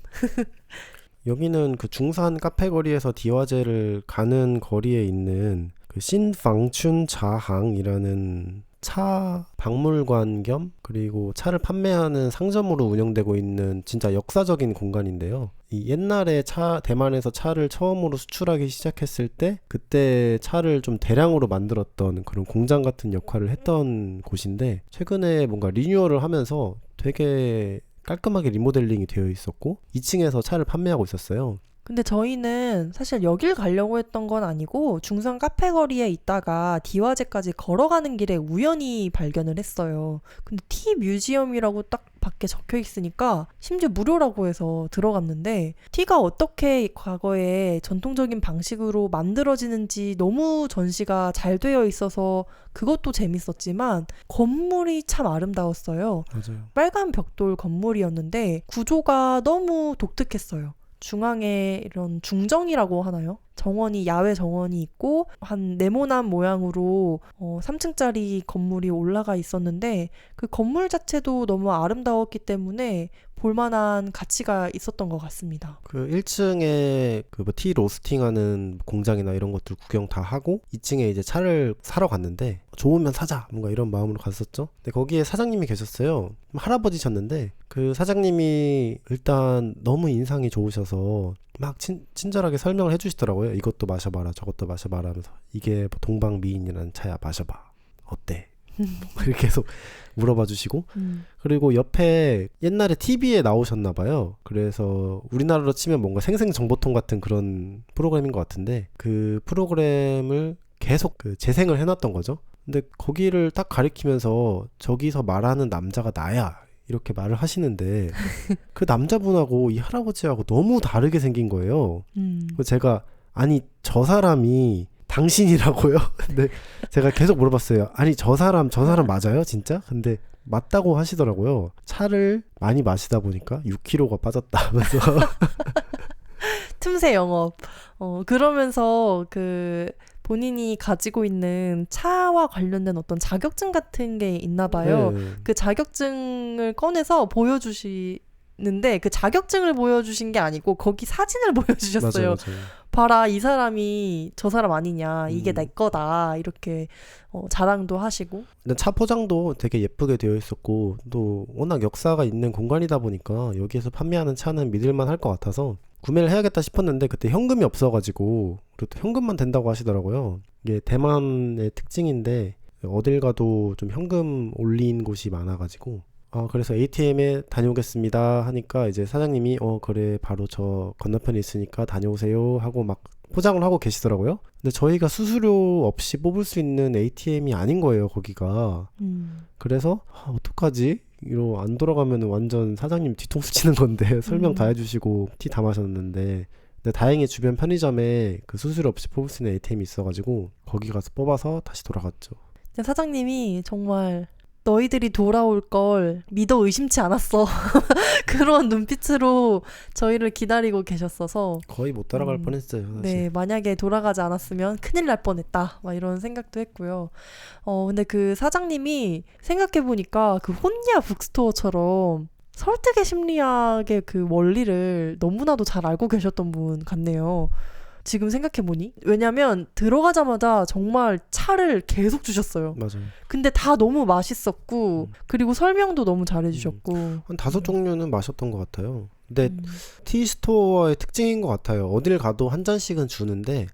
여기는 그 중산 카페 거리에서 디화제를 가는 거리에 있는 그 신방춘 자항이라는 차 박물관 겸 그리고 차를 판매하는 상점으로 운영되고 있는 진짜 역사적인 공간인데요. 이 옛날에 대만에서 차를 처음으로 수출하기 시작했을 때 그때 차를 좀 대량으로 만들었던 그런 공장 같은 역할을 했던 곳인데 최근에 뭔가 리뉴얼을 하면서 되게 깔끔하게 리모델링이 되어 있었고 2층에서 차를 판매하고 있었어요. 근데 저희는 사실 여길 가려고 했던 건 아니고 중산 카페 거리에 있다가 디화제까지 걸어가는 길에 우연히 발견을 했어요. 근데 티 뮤지엄이라고 딱 밖에 적혀 있으니까 심지어 무료라고 해서 들어갔는데 티가 어떻게 과거에 전통적인 방식으로 만들어지는지 너무 전시가 잘 되어 있어서 그것도 재밌었지만 건물이 참 아름다웠어요. 맞아요. 빨간 벽돌 건물이었는데 구조가 너무 독특했어요. 중앙에 이런 중정이라고 하나요? 정원이 야외 정원이 있고 한 네모난 모양으로 3층짜리 건물이 올라가 있었는데 그 건물 자체도 너무 아름다웠기 때문에 볼만한 가치가 있었던 것 같습니다. 그 1층에 그 뭐 티 로스팅하는 공장이나 이런 것들 구경 다 하고 2층에 이제 차를 사러 갔는데 좋으면 사자 뭔가 이런 마음으로 갔었죠. 근데 거기에 사장님이 계셨어요. 할아버지셨는데 그 사장님이 일단 너무 인상이 좋으셔서 막 친절하게 설명을 해주시더라고요. 이것도 마셔봐라 저것도 마셔봐라 하면서 이게 동방미인이라는 차야 마셔봐 어때? 이렇게 계속 물어봐 주시고 그리고 옆에 옛날에 TV에 나오셨나 봐요. 그래서 우리나라로 치면 뭔가 생생정보통 같은 그런 프로그램인 것 같은데 그 프로그램을 계속 그 재생을 해놨던 거죠. 근데 거기를 딱 가리키면서 저기서 말하는 남자가 나야 이렇게 말을 하시는데 그 남자분하고 이 할아버지하고 너무 다르게 생긴 거예요. 그래서 제가 아니 저 사람이 당신이라고요? 근데 제가 계속 물어봤어요. 아니 저 사람 맞아요? 진짜? 근데 맞다고 하시더라고요. 차를 많이 마시다 보니까 6kg가 빠졌다 하면서 틈새 영업. 그러면서 그 본인이 가지고 있는 차와 관련된 어떤 자격증 같은 게 있나 봐요. 네. 그 자격증을 꺼내서 보여주시는데 그 자격증을 보여주신 게 아니고 거기 사진을 보여주셨어요. 맞아요. 봐라 이 사람이 저 사람 아니냐 이게 내 거다 이렇게 자랑도 하시고 근데 차 포장도 되게 예쁘게 되어 있었고 또 워낙 역사가 있는 공간이다 보니까 여기에서 판매하는 차는 믿을만 할 것 같아서 구매를 해야겠다 싶었는데 그때 현금이 없어가지고 그리고 또 현금만 된다고 하시더라고요. 이게 대만의 특징인데 어딜 가도 좀 현금 올린 곳이 많아가지고 그래서 ATM에 다녀오겠습니다 하니까 이제 사장님이 그래 바로 저 건너편에 있으니까 다녀오세요 하고 막 포장을 하고 계시더라고요. 근데 저희가 수수료 없이 뽑을 수 있는 ATM이 아닌 거예요, 거기가. 그래서 어떡하지? 이러 안 돌아가면 완전 사장님 뒤통수 치는 건데 설명 다 해주시고 티 다 마셨는데 근데 다행히 주변 편의점에 그 수수료 없이 뽑을 수 있는 ATM이 있어가지고 거기 가서 뽑아서 다시 돌아갔죠. 사장님이 정말 너희들이 돌아올 걸 믿어 의심치 않았어. 그런 눈빛으로 저희를 기다리고 계셨어서 거의 못 따라갈 뻔했어요, 사실. 네, 만약에 돌아가지 않았으면 큰일 날 뻔했다. 막 이런 생각도 했고요. 근데 그 사장님이 생각해보니까 그 혼야 북스토어처럼 설득의 심리학의 그 원리를 너무나도 잘 알고 계셨던 분 같네요. 지금 생각해보니. 왜냐면 들어가자마자 정말 차를 계속 주셨어요. 맞아요. 근데 다 너무 맛있었고 그리고 설명도 너무 잘해주셨고 한 5종류는 마셨던 것 같아요. 근데 티스토어의 특징인 것 같아요. 어딜 가도 한 잔씩은 주는데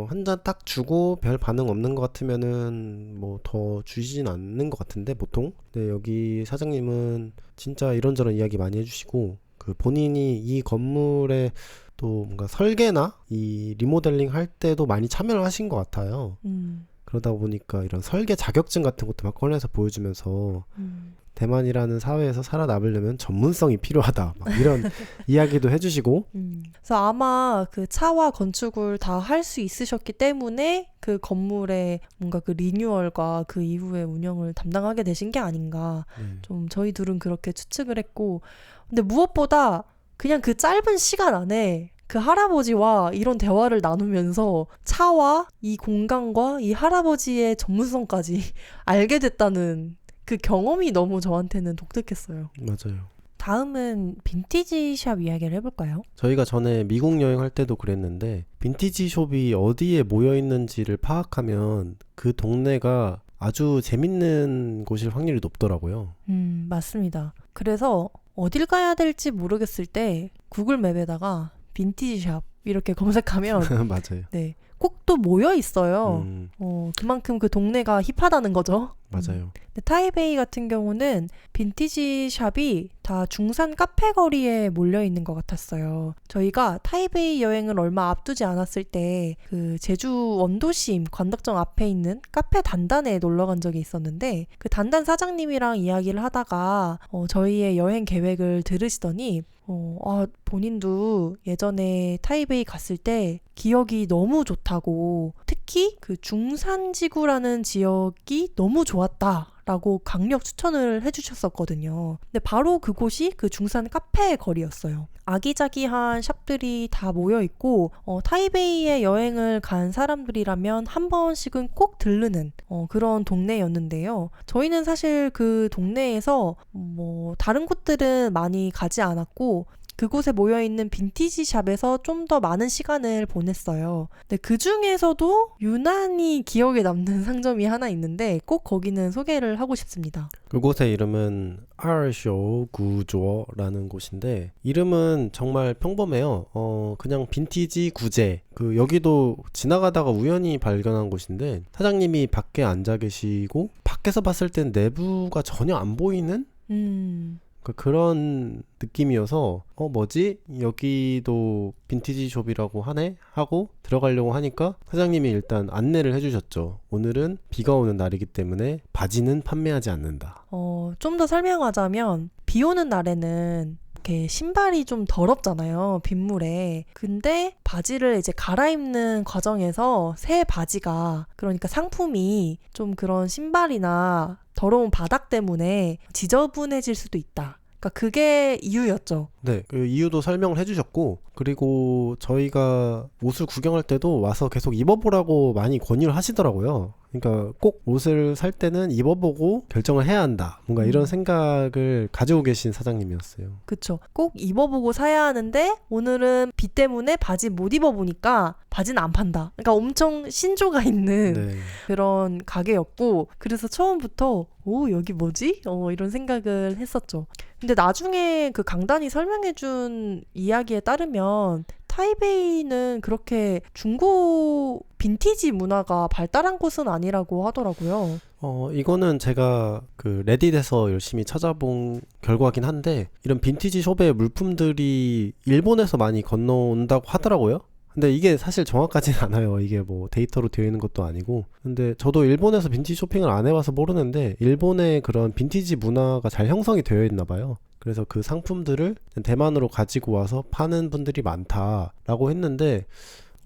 한 잔 딱 주고 별 반응 없는 것 같으면은 뭐 더 주시진 않는 것 같은데 보통. 근데 여기 사장님은 진짜 이런저런 이야기 많이 해주시고 그 본인이 이 건물에 또 뭔가 설계나 이 리모델링 할 때도 많이 참여를 하신 것 같아요. 그러다 보니까 이런 설계 자격증 같은 것도 막 꺼내서 보여주면서 대만이라는 사회에서 살아남으려면 전문성이 필요하다 막 이런 이야기도 해주시고 그래서 아마 그 차와 건축을 다 할 수 있으셨기 때문에 그 건물의 뭔가 그 리뉴얼과 그 이후의 운영을 담당하게 되신 게 아닌가 좀 저희 둘은 그렇게 추측을 했고 근데 무엇보다 그냥 그 짧은 시간 안에 그 할아버지와 이런 대화를 나누면서 차와 이 공간과 이 할아버지의 전문성까지 알게 됐다는 그 경험이 너무 저한테는 독특했어요. 맞아요. 다음은 빈티지 샵 이야기를 해볼까요? 저희가 전에 미국 여행할 때도 그랬는데 빈티지 숍이 어디에 모여 있는지를 파악하면 그 동네가 아주 재밌는 곳일 확률이 높더라고요. 맞습니다. 그래서 어딜 가야 될지 모르겠을 때 구글 맵에다가 빈티지 샵 이렇게 검색하면 맞아요. 네, 꼭 또 모여 있어요. 그만큼 그 동네가 힙하다는 거죠. 맞아요. 근데 타이베이 같은 경우는 빈티지 샵이 다 중산 카페 거리에 몰려 있는 것 같았어요. 저희가 타이베이 여행을 얼마 앞두지 않았을 때 그 제주 원도심 관덕정 앞에 있는 카페 단단에 놀러 간 적이 있었는데 그 단단 사장님이랑 이야기를 하다가 저희의 여행 계획을 들으시더니 본인도 예전에 타이베이 갔을 때 기억이 너무 좋다고 특히 그 중산지구라는 지역이 너무 좋았다라고 강력 추천을 해주셨었거든요. 근데 바로 그곳이 그 중산 카페 거리였어요. 아기자기한 샵들이 다 모여있고 타이베이에 여행을 간 사람들이라면 한 번씩은 꼭 들르는 그런 동네였는데요. 저희는 사실 그 동네에서 다른 곳들은 많이 가지 않았고 그곳에 모여있는 빈티지 샵에서 좀 더 많은 시간을 보냈어요. 근데 그 중에서도 유난히 기억에 남는 상점이 하나 있는데 꼭 거기는 소개를 하고 싶습니다. 그곳의 이름은 아르쇼 구조라는 곳인데 이름은 정말 평범해요. 그냥 빈티지 구제. 여기도 지나가다가 우연히 발견한 곳인데 사장님이 밖에 앉아 계시고 밖에서 봤을 땐 내부가 전혀 안 보이는 그런 느낌이어서 뭐지? 여기도 빈티지 숍이라고 하네? 하고 들어가려고 하니까 사장님이 일단 안내를 해주셨죠. 오늘은 비가 오는 날이기 때문에 바지는 판매하지 않는다. 좀 더 설명하자면 비 오는 날에는 이렇게 신발이 좀 더럽잖아요. 빗물에. 근데 바지를 이제 갈아입는 과정에서 새 바지가 그러니까 상품이 좀 그런 신발이나 더러운 바닥 때문에 지저분해질 수도 있다. 그러니까 그게 이유였죠. 네, 그 이유도 설명을 해주셨고 그리고 저희가 옷을 구경할 때도 와서 계속 입어보라고 많이 권유를 하시더라고요. 그러니까 꼭 옷을 살 때는 입어보고 결정을 해야 한다. 뭔가 이런 생각을 가지고 계신 사장님이었어요. 그쵸. 꼭 입어보고 사야 하는데 오늘은 비 때문에 바지 못 입어보니까 바지는 안 판다. 그러니까 엄청 신조가 있는 그런 가게였고 그래서 처음부터 여기 뭐지? 이런 생각을 했었죠. 근데 나중에 그 강단이 설명 설명해준 이야기에 따르면 타이베이는 그렇게 중고 빈티지 문화가 발달한 곳은 아니라고 하더라고요. 이거는 제가 그 레딧에서 열심히 찾아본 결과긴 한데 이런 빈티지 숍의 물품들이 일본에서 많이 건너온다고 하더라고요. 근데 이게 사실 정확하진 않아요. 이게 뭐 데이터로 되어 있는 것도 아니고. 근데 저도 일본에서 빈티지 쇼핑을 안 해봐서 모르는데 일본의 그런 빈티지 문화가 잘 형성이 되어 있나 봐요. 그래서 그 상품들을 대만으로 가지고 와서 파는 분들이 많다라고 했는데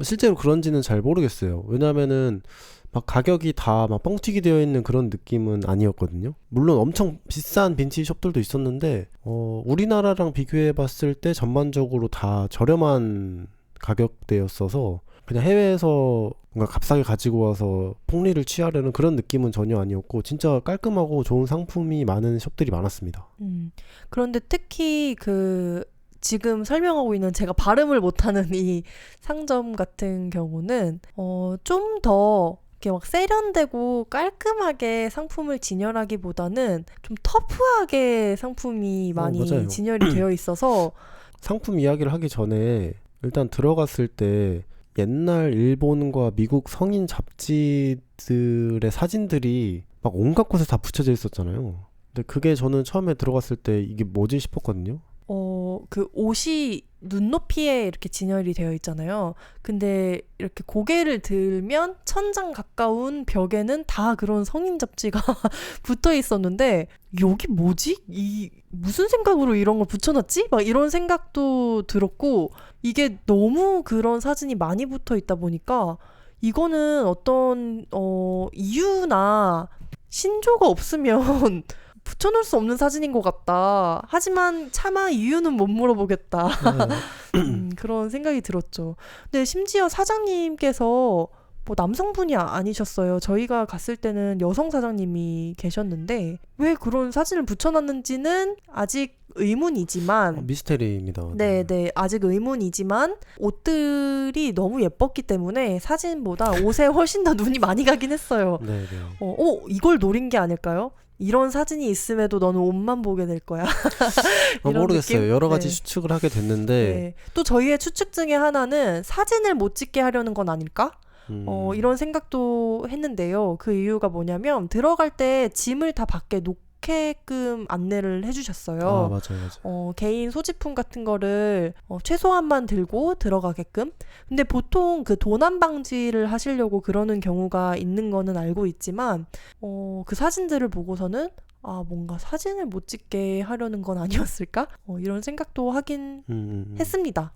실제로 그런지는 잘 모르겠어요. 왜냐면은 막 가격이 다 막 뻥튀기 되어 있는 그런 느낌은 아니었거든요. 물론 엄청 비싼 빈티지 숍들도 있었는데 우리나라랑 비교해 봤을 때 전반적으로 다 저렴한 가격대였어서 그냥 해외에서 뭔가 값싸게 가지고 와서 폭리를 취하려는 그런 느낌은 전혀 아니었고 진짜 깔끔하고 좋은 상품이 많은 숍들이 많았습니다. 그런데 특히 그 지금 설명하고 있는 제가 발음을 못하는 이 상점 같은 경우는 좀 더 이렇게 막 세련되고 깔끔하게 상품을 진열하기보다는 좀 터프하게 상품이 많이 맞아요. 진열이 되어 있어서 상품 이야기를 하기 전에 일단 들어갔을 때 옛날 일본과 미국 성인 잡지들의 사진들이 막 온갖 곳에 다 붙여져 있었잖아요. 근데 그게 저는 처음에 들어갔을 때 이게 뭐지 싶었거든요. 그 옷이 눈높이에 이렇게 진열이 되어 있잖아요. 근데 이렇게 고개를 들면 천장 가까운 벽에는 다 그런 성인 잡지가 붙어 있었는데 여기 뭐지? 무슨 생각으로 이런 걸 붙여놨지? 막 이런 생각도 들었고 이게 너무 그런 사진이 많이 붙어 있다 보니까 이거는 어떤 이유나 신조가 없으면 붙여놓을 수 없는 사진인 것 같다. 하지만 차마 이유는 못 물어보겠다. 그런 생각이 들었죠. 근데 심지어 사장님께서 뭐 남성분이 아니셨어요. 저희가 갔을 때는 여성 사장님이 계셨는데 왜 그런 사진을 붙여놨는지는 아직 의문이지만 미스테리입니다. 네, 아직 의문이지만 옷들이 너무 예뻤기 때문에 사진보다 옷에 훨씬 더 눈이 많이 가긴 했어요. 네. 이걸 노린 게 아닐까요? 이런 사진이 있음에도 너는 옷만 보게 될 거야. 이런 모르겠어요. 느낌? 여러 가지 네. 추측을 하게 됐는데 네. 또 저희의 추측 중에 하나는 사진을 못 찍게 하려는 건 아닐까? 이런 생각도 했는데요. 그 이유가 뭐냐면 들어갈 때 짐을 다 밖에 놓게끔 안내를 해주셨어요. 맞아요. 개인 소지품 같은 거를 최소한만 들고 들어가게끔. 근데 보통 그 도난 방지를 하시려고 그러는 경우가 있는 거는 알고 있지만 그 사진들을 보고서는 뭔가 사진을 못 찍게 하려는 건 아니었을까? 이런 생각도 하긴 했습니다.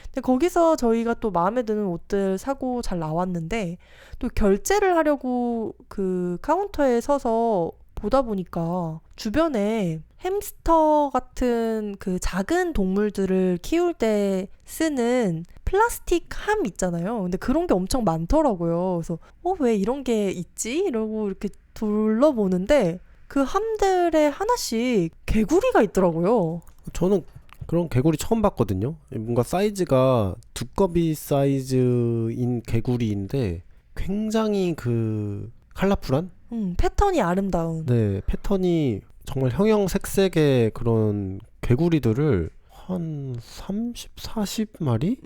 근데 거기서 저희가 또 마음에 드는 옷들 사고 잘 나왔는데 또 결제를 하려고 그 카운터에 서서 보다 보니까 주변에 햄스터 같은 그 작은 동물들을 키울 때 쓰는 플라스틱 함 있잖아요. 근데 그런 게 엄청 많더라고요. 그래서 왜 이런 게 있지? 이러고 이렇게 둘러보는데 그 함들에 하나씩 개구리가 있더라고요. 저는 그런 개구리 처음 봤거든요. 뭔가 사이즈가 두꺼비 사이즈인 개구리인데 굉장히 그 컬러풀한? 패턴이 아름다운. 네, 패턴이 정말 형형색색의 그런 개구리들을 한 30, 40마리?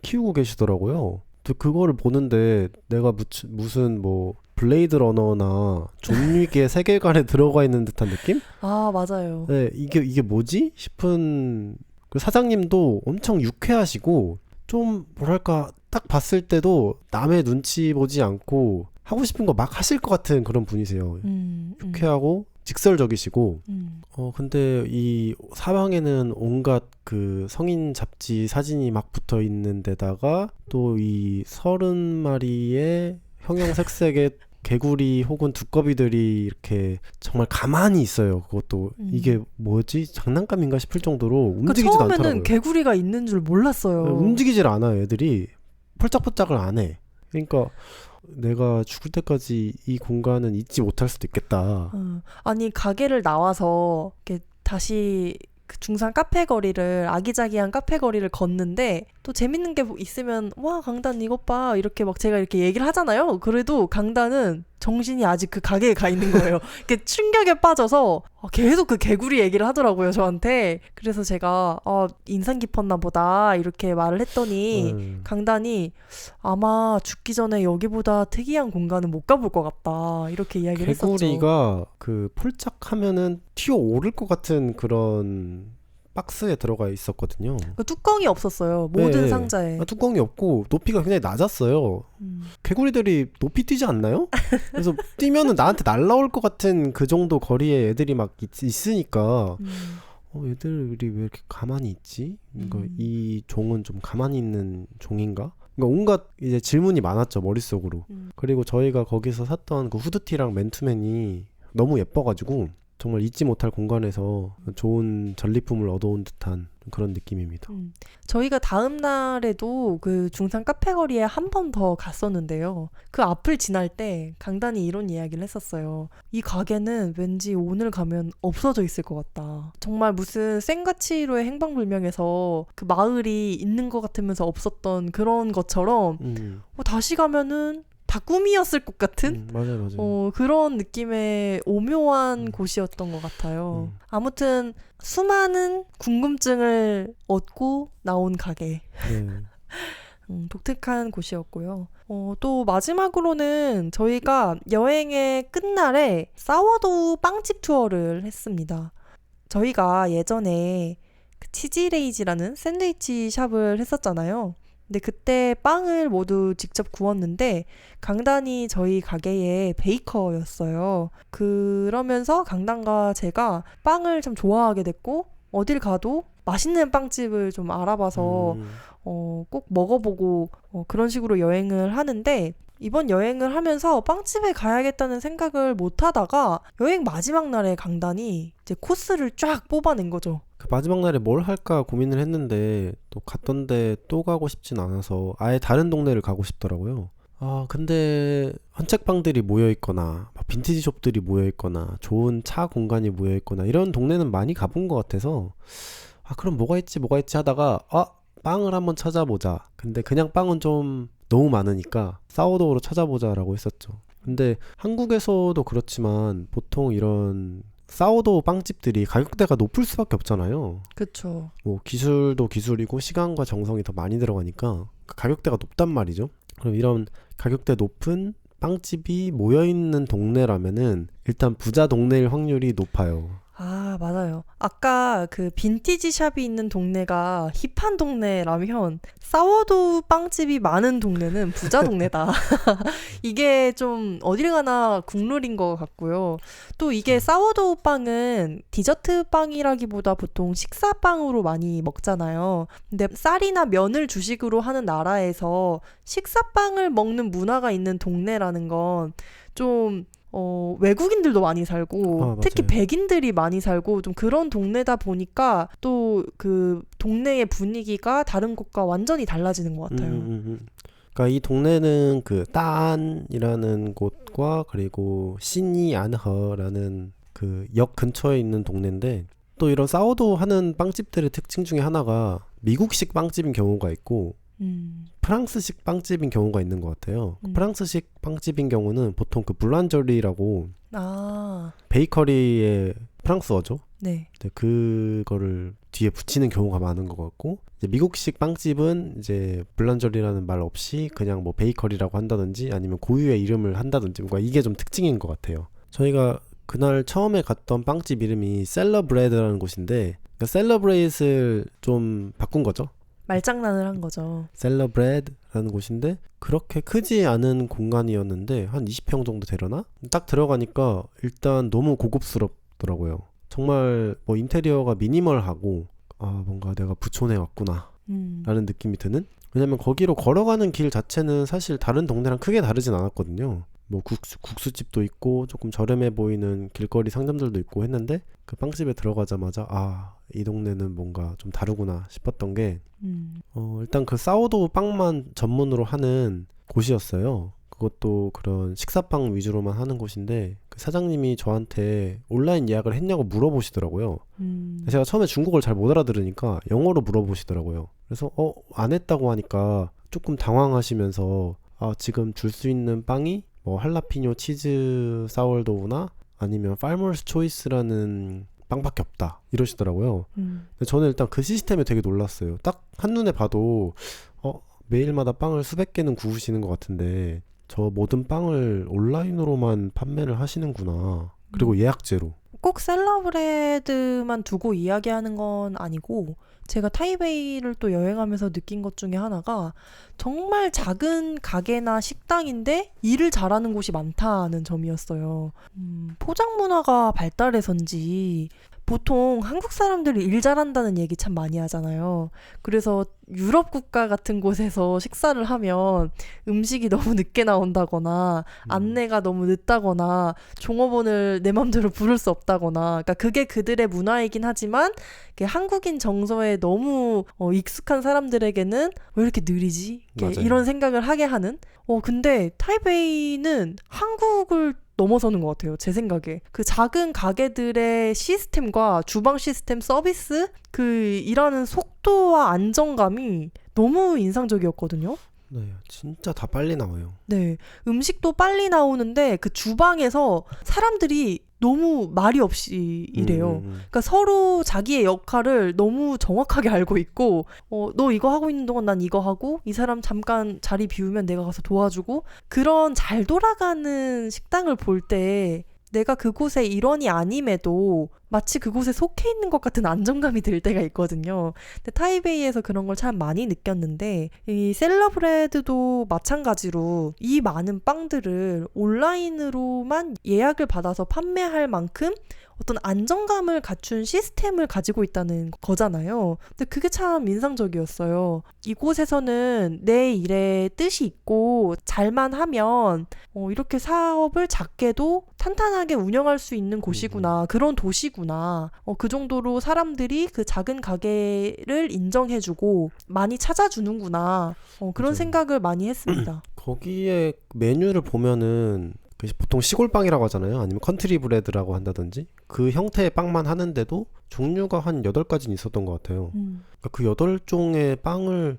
키우고 계시더라고요. 그거를 보는데 내가 무슨 뭐 블레이드 러너나 존 윅의 세계관에 들어가 있는 듯한 느낌? 맞아요. 네, 이게 뭐지? 싶은 그 사장님도 엄청 유쾌하시고 좀 뭐랄까 딱 봤을 때도 남의 눈치 보지 않고 하고 싶은 거 막 하실 것 같은 그런 분이세요. 유쾌하고 직설적이시고 근데 이 사방에는 온갖 그 성인 잡지 사진이 막 붙어 있는 데다가 또 이 30마리의 형형색색의 개구리 혹은 두꺼비들이 이렇게 정말 가만히 있어요. 그것도 이게 뭐지? 장난감인가 싶을 정도로 움직이지도 처음에는 않더라고요. 개구리가 있는 줄 몰랐어요. 움직이질 않아요. 애들이 폴짝폴짝을 안 해. 그러니까 내가 죽을 때까지 이 공간은 잊지 못할 수도 있겠다. 아니 가게를 나와서 이렇게 다시 그 중산 카페 거리를 아기자기한 카페 거리를 걷는데 또 재밌는 게 있으면 와 강단 이것 봐 이렇게 막 제가 이렇게 얘기를 하잖아요. 그래도 강단은 정신이 아직 그 가게에 가 있는 거예요. 이렇게 충격에 빠져서 계속 그 개구리 얘기를 하더라고요, 저한테. 그래서 제가 인상 깊었나 보다 이렇게 말을 했더니 강단이 아마 죽기 전에 여기보다 특이한 공간은 못 가볼 것 같다 이렇게 이야기를 했었죠. 개구리가 그 폴짝하면은 튀어오를 것 같은 그런 박스에 들어가 있었거든요. 그 뚜껑이 없었어요. 모든 네. 상자에. 뚜껑이 없고 높이가 굉장히 낮았어요. 개구리들이 높이 뛰지 않나요? 그래서 뛰면은 나한테 날라올 것 같은 그 정도 거리에 애들이 막 있으니까 애들이 왜 이렇게 가만히 있지? 이 종은 좀 가만히 있는 종인가? 그러니까 온갖 이제 질문이 많았죠, 머릿속으로. 그리고 저희가 거기서 샀던 그 후드티랑 맨투맨이 너무 예뻐가지고 정말 잊지 못할 공간에서 좋은 전리품을 얻어온 듯한 그런 느낌입니다. 저희가 다음 날에도 그 중산 카페 거리에 한 번 더 갔었는데요. 그 앞을 지날 때 강단이 이런 이야기를 했었어요. 이 가게는 왠지 오늘 가면 없어져 있을 것 같다. 정말 무슨 센가치로의 행방불명에서 그 마을이 있는 것 같으면서 없었던 그런 것처럼 다시 가면은 다 꿈이었을 것 같은 맞아요. 그런 느낌의 오묘한 곳이었던 것 같아요. 아무튼 수많은 궁금증을 얻고 나온 가게. 네. 독특한 곳이었고요. 또 마지막으로는 저희가 여행의 끝날에 사워도우 빵집 투어를 했습니다. 저희가 예전에 그 치즈레이지라는 샌드위치 샵을 했었잖아요. 근데 그때 빵을 모두 직접 구웠는데 강단이 저희 가게의 베이커였어요. 그러면서 강단과 제가 빵을 참 좋아하게 됐고 어딜 가도 맛있는 빵집을 좀 알아봐서 꼭 먹어보고 그런 식으로 여행을 하는데 이번 여행을 하면서 빵집에 가야겠다는 생각을 못 하다가 여행 마지막 날에 강단이 이제 코스를 쫙 뽑아낸 거죠. 그 마지막 날에 뭘 할까 고민을 했는데 또 갔던데 또 가고 싶진 않아서 아예 다른 동네를 가고 싶더라고요. 근데 헌책방들이 모여있거나 빈티지 숍들이 모여있거나 좋은 차 공간이 모여있거나 이런 동네는 많이 가본 것 같아서 그럼 뭐가 있지 하다가 빵을 한번 찾아보자. 근데 그냥 빵은 좀 너무 많으니까 사워도우로 찾아보자라고 했었죠. 근데 한국에서도 그렇지만 보통 이런 사워도우 빵집들이 가격대가 높을 수밖에 없잖아요. 그렇죠. 뭐 기술도 기술이고 시간과 정성이 더 많이 들어가니까 가격대가 높단 말이죠. 그럼 이런 가격대 높은 빵집이 모여있는 동네라면은 일단 부자 동네일 확률이 높아요. 맞아요. 아까 그 빈티지 샵이 있는 동네가 힙한 동네라면 사워도우 빵집이 많은 동네는 부자 동네다. 이게 좀 어딜 가나 국룰인 것 같고요. 또 이게 사워도우 빵은 디저트 빵이라기보다 보통 식사빵으로 많이 먹잖아요. 근데 쌀이나 면을 주식으로 하는 나라에서 식사빵을 먹는 문화가 있는 동네라는 건 좀 외국인들도 많이 살고 특히 백인들이 많이 살고 좀 그런 동네다 보니까 또 그 동네의 분위기가 다른 곳과 완전히 달라지는 것 같아요. 그러니까 이 동네는 그 따안이라는 곳과 그리고 시니안허라는 그 역 근처에 있는 동네인데 또 이런 사워도우 하는 빵집들의 특징 중에 하나가 미국식 빵집인 경우가 있고 프랑스식 빵집인 경우가 있는 것 같아요. 프랑스식 빵집인 경우는 보통 그 블란저리라고 베이커리의 프랑스어죠. 네. 그거를 뒤에 붙이는 경우가 많은 것 같고 이제 미국식 빵집은 이제 블란저리라는 말 없이 그냥 뭐 베이커리라고 한다든지 아니면 고유의 이름을 한다든지 뭔가 이게 좀 특징인 것 같아요. 저희가 그날 처음에 갔던 빵집 이름이 셀러브레드라는 곳인데 그러니까 셀러브레이트를 좀 바꾼 거죠. 말장난을 한 거죠. 셀러브레드라는 곳인데 그렇게 크지 않은 공간이었는데 한 20평 정도 되려나? 딱 들어가니까 일단 너무 고급스럽더라고요. 정말 뭐 인테리어가 미니멀하고 뭔가 내가 부촌에 왔구나 라는 느낌이 드는? 왜냐면 거기로 걸어가는 길 자체는 사실 다른 동네랑 크게 다르진 않았거든요. 뭐 국수집도 있고 조금 저렴해 보이는 길거리 상점들도 있고 했는데 그 빵집에 들어가자마자 이 동네는 뭔가 좀 다르구나 싶었던 게 일단 그 사워도우 빵만 전문으로 하는 곳이었어요. 그것도 그런 식사빵 위주로만 하는 곳인데 그 사장님이 저한테 온라인 예약을 했냐고 물어보시더라고요. 제가 처음에 중국어를 잘 못 알아들으니까 영어로 물어보시더라고요. 그래서 안 했다고 하니까 조금 당황하시면서 지금 줄 수 있는 빵이 뭐 할라피뇨 치즈 사워도우나 아니면 farmer's choice라는 빵밖에 없다 이러시더라고요. 근데 저는 일단 그 시스템에 되게 놀랐어요. 딱 한눈에 봐도 매일마다 빵을 수백 개는 구우시는 것 같은데 저 모든 빵을 온라인으로만 판매를 하시는구나. 그리고 예약제로. 꼭 셀러브레드만 두고 이야기하는 건 아니고 제가 타이베이를 또 여행하면서 느낀 것 중에 하나가 정말 작은 가게나 식당인데 일을 잘하는 곳이 많다는 점이었어요. 포장 문화가 발달해서인지 보통 한국 사람들이 일 잘한다는 얘기 참 많이 하잖아요. 그래서 유럽 국가 같은 곳에서 식사를 하면 음식이 너무 늦게 나온다거나 안내가 너무 늦다거나 종업원을 내 맘대로 부를 수 없다거나 그러니까 그게 그들의 문화이긴 하지만 한국인 정서에 너무 익숙한 사람들에게는 왜 이렇게 느리지? 이런 생각을 하게 하는 근데 타이베이는 한국을 넘어서는 것 같아요. 제 생각에. 그 작은 가게들의 시스템과 주방 시스템 서비스 그 일하는 속도와 안정감이 너무 인상적이었거든요. 네, 진짜 다 빨리 나와요. 네, 음식도 빨리 나오는데 그 주방에서 사람들이 너무 말이 없이 일해요. 그러니까 서로 자기의 역할을 너무 정확하게 알고 있고 너 이거 하고 있는 동안 난 이거 하고 이 사람 잠깐 자리 비우면 내가 가서 도와주고 그런 잘 돌아가는 식당을 볼 때 내가 그곳의 일원이 아님에도 마치 그곳에 속해 있는 것 같은 안정감이 들 때가 있거든요. 근데 타이베이에서 그런 걸 참 많이 느꼈는데 이 셀러브레드도 마찬가지로 이 많은 빵들을 온라인으로만 예약을 받아서 판매할 만큼 어떤 안정감을 갖춘 시스템을 가지고 있다는 거잖아요. 근데 그게 참 인상적이었어요. 이곳에서는 내 일에 뜻이 있고 잘만 하면 이렇게 사업을 작게도 탄탄하게 운영할 수 있는 곳이구나. 그런 도시구나. 그 정도로 사람들이 그 작은 가게를 인정해주고 많이 찾아주는구나. 그런 맞아요. 생각을 많이 했습니다. 거기에 메뉴를 보면은 보통 시골빵이라고 하잖아요. 아니면 컨트리 브레드라고 한다든지 그 형태의 빵만 하는데도 종류가 한 8가지는 있었던 것 같아요. 그러니까 그 8종의 빵을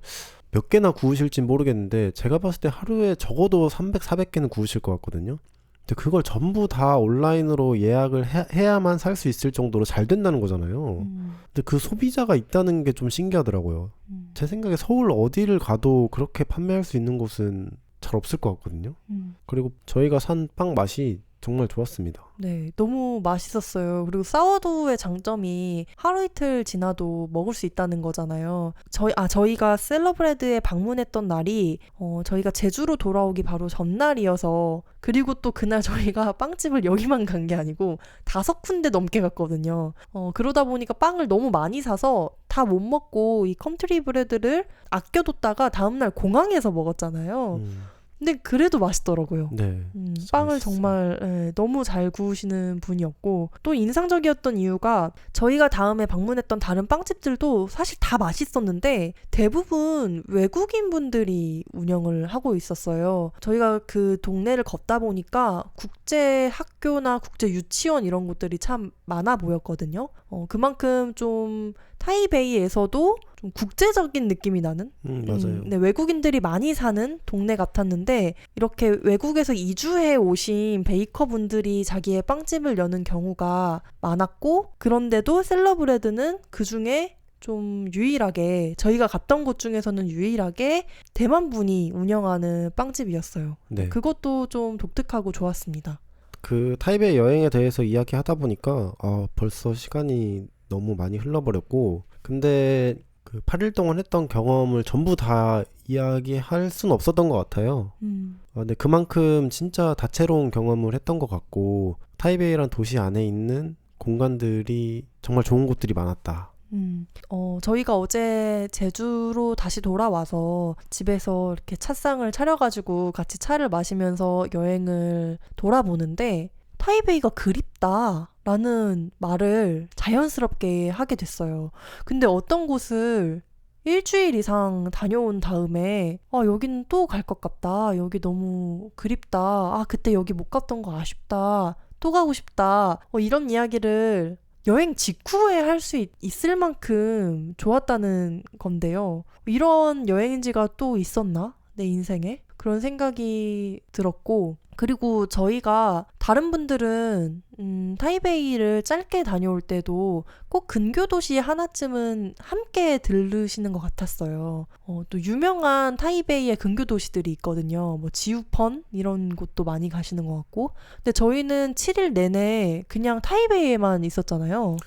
몇 개나 구우실진 모르겠는데 제가 봤을 때 하루에 적어도 300, 400개는 구우실 것 같거든요. 근데 그걸 전부 다 온라인으로 예약을 해야만 살 수 있을 정도로 잘 된다는 거잖아요. 근데 그 소비자가 있다는 게 좀 신기하더라고요. 제 생각에 서울 어디를 가도 그렇게 판매할 수 있는 곳은 잘 없을 것 같거든요. 그리고 저희가 산 빵 맛이 정말 좋았습니다. 네, 너무 맛있었어요. 그리고 사워도우의 장점이 하루 이틀 지나도 먹을 수 있다는 거잖아요. 저희가 셀러브레드에 방문했던 날이 저희가 제주로 돌아오기 바로 전날이어서 그리고 또 그날 저희가 빵집을 여기만 간 게 아니고 5군데 넘게 갔거든요. 그러다 보니까 빵을 너무 많이 사서 다 못 먹고 이 컨트리 브레드를 아껴뒀다가 다음날 공항에서 먹었잖아요. 근데 그래도 맛있더라고요. 네. 빵을 맛있어요. 정말 너무 잘 구우시는 분이었고 또 인상적이었던 이유가 저희가 다음에 방문했던 다른 빵집들도 사실 다 맛있었는데 대부분 외국인 분들이 운영을 하고 있었어요. 저희가 그 동네를 걷다 보니까 국제 학교나 국제 유치원 이런 곳들이 참 많아 보였거든요. 그만큼 좀 타이베이에서도 좀 국제적인 느낌이 나는 맞아요. 네, 외국인들이 많이 사는 동네 같았는데 이렇게 외국에서 이주해 오신 베이커 분들이 자기의 빵집을 여는 경우가 많았고 그런데도 셀러브레드는 그중에 좀 유일하게 저희가 갔던 곳 중에서는 유일하게 대만 분이 운영하는 빵집이었어요. 네. 그것도 좀 독특하고 좋았습니다. 그 타이베이 여행에 대해서 이야기하다 보니까 벌써 시간이 너무 많이 흘러버렸고 근데 그 8일 동안 했던 경험을 전부 다 이야기할 수는 없었던 것 같아요. 근데 그만큼 진짜 다채로운 경험을 했던 것 같고 타이베이란 도시 안에 있는 공간들이 정말 좋은 곳들이 많았다. 저희가 어제 제주로 다시 돌아와서 집에서 이렇게 찻상을 차려가지고 같이 차를 마시면서 여행을 돌아보는데 타이베이가 그립다라는 말을 자연스럽게 하게 됐어요. 근데 어떤 곳을 일주일 이상 다녀온 다음에 여기는 또 갈 것 같다. 여기 너무 그립다. 그때 여기 못 갔던 거 아쉽다. 또 가고 싶다. 이런 이야기를 여행 직후에 할 수 있을 만큼 좋았다는 건데요. 이런 여행지가 또 있었나? 내 인생에? 그런 생각이 들었고 그리고 저희가 다른 분들은 타이베이를 짧게 다녀올 때도 꼭 근교 도시 하나쯤은 함께 들르시는 것 같았어요. 또 유명한 타이베이의 근교 도시들이 있거든요. 뭐 지우펀 이런 곳도 많이 가시는 것 같고. 근데 저희는 7일 내내 그냥 타이베이에만 있었잖아요.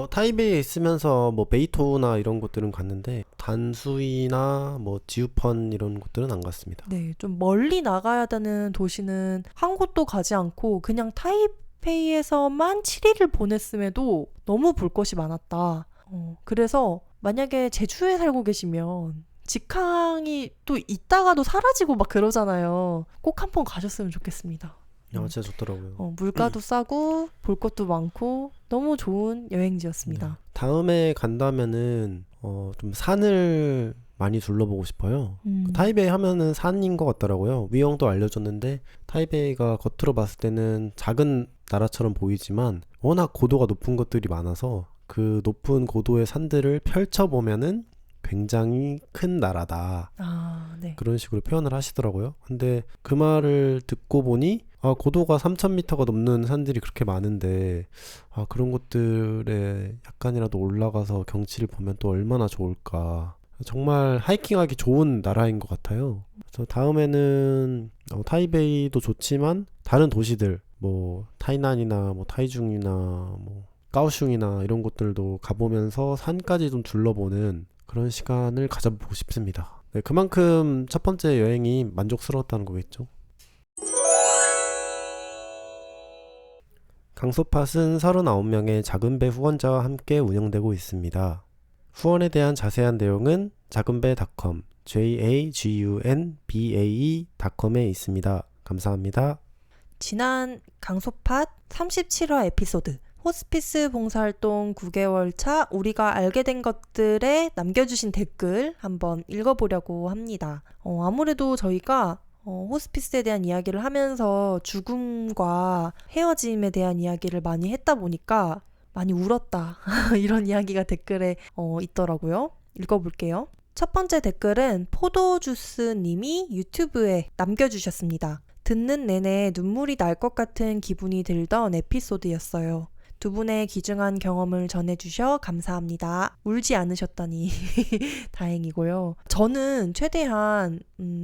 타이베이에 있으면서 뭐 베이토우나 이런 곳들은 갔는데 단수이나 뭐 지우펀 이런 곳들은 안 갔습니다. 네, 좀 멀리 나가야 되는 도시는 한 곳도 가지 않고 그냥 타이페이에서만 7일을 보냈음에도 너무 볼 것이 많았다. 그래서 만약에 제주에 살고 계시면 직항이 또 있다가도 사라지고 막 그러잖아요. 꼭 한번 가셨으면 좋겠습니다. 진짜 좋더라고요. 물가도 싸고 볼 것도 많고 너무 좋은 여행지였습니다. 다음에 간다면은 좀 산을 많이 둘러보고 싶어요. 타이베이 하면은 산인 것 같더라고요. 위형도 알려줬는데 타이베이가 겉으로 봤을 때는 작은 나라처럼 보이지만 워낙 고도가 높은 것들이 많아서 그 높은 고도의 산들을 펼쳐보면은 굉장히 큰 나라다. 네. 그런 식으로 표현을 하시더라고요. 근데 그 말을 듣고 보니 고도가 3,000m가 넘는 산들이 그렇게 많은데 그런 곳들에 약간이라도 올라가서 경치를 보면 또 얼마나 좋을까. 정말 하이킹하기 좋은 나라인 것 같아요. 그래서 다음에는 타이베이도 좋지만 다른 도시들 뭐 타이난이나 뭐 타이중이나 뭐 까오슝이나 이런 곳들도 가보면서 산까지 좀 둘러보는 그런 시간을 가져보고 싶습니다. 네, 그만큼 첫 번째 여행이 만족스러웠다는 거겠죠. 강소팟은 39명의 작은배 후원자와 함께 운영되고 있습니다. 후원에 대한 자세한 내용은 작은배.com, jagunbae.com에 있습니다. 감사합니다. 지난 강소팟 37화 에피소드 호스피스 봉사활동 9개월 차 우리가 알게 된 것들에 남겨주신 댓글 한번 읽어보려고 합니다. 아무래도 저희가 호스피스에 대한 이야기를 하면서 죽음과 헤어짐에 대한 이야기를 많이 했다 보니까 많이 울었다 이런 이야기가 댓글에 있더라고요. 읽어볼게요. 첫 번째 댓글은 포도주스님이 유튜브에 남겨주셨습니다. 듣는 내내 눈물이 날 것 같은 기분이 들던 에피소드였어요. 두 분의 귀중한 경험을 전해주셔 감사합니다. 울지 않으셨다니 다행이고요. 저는 최대한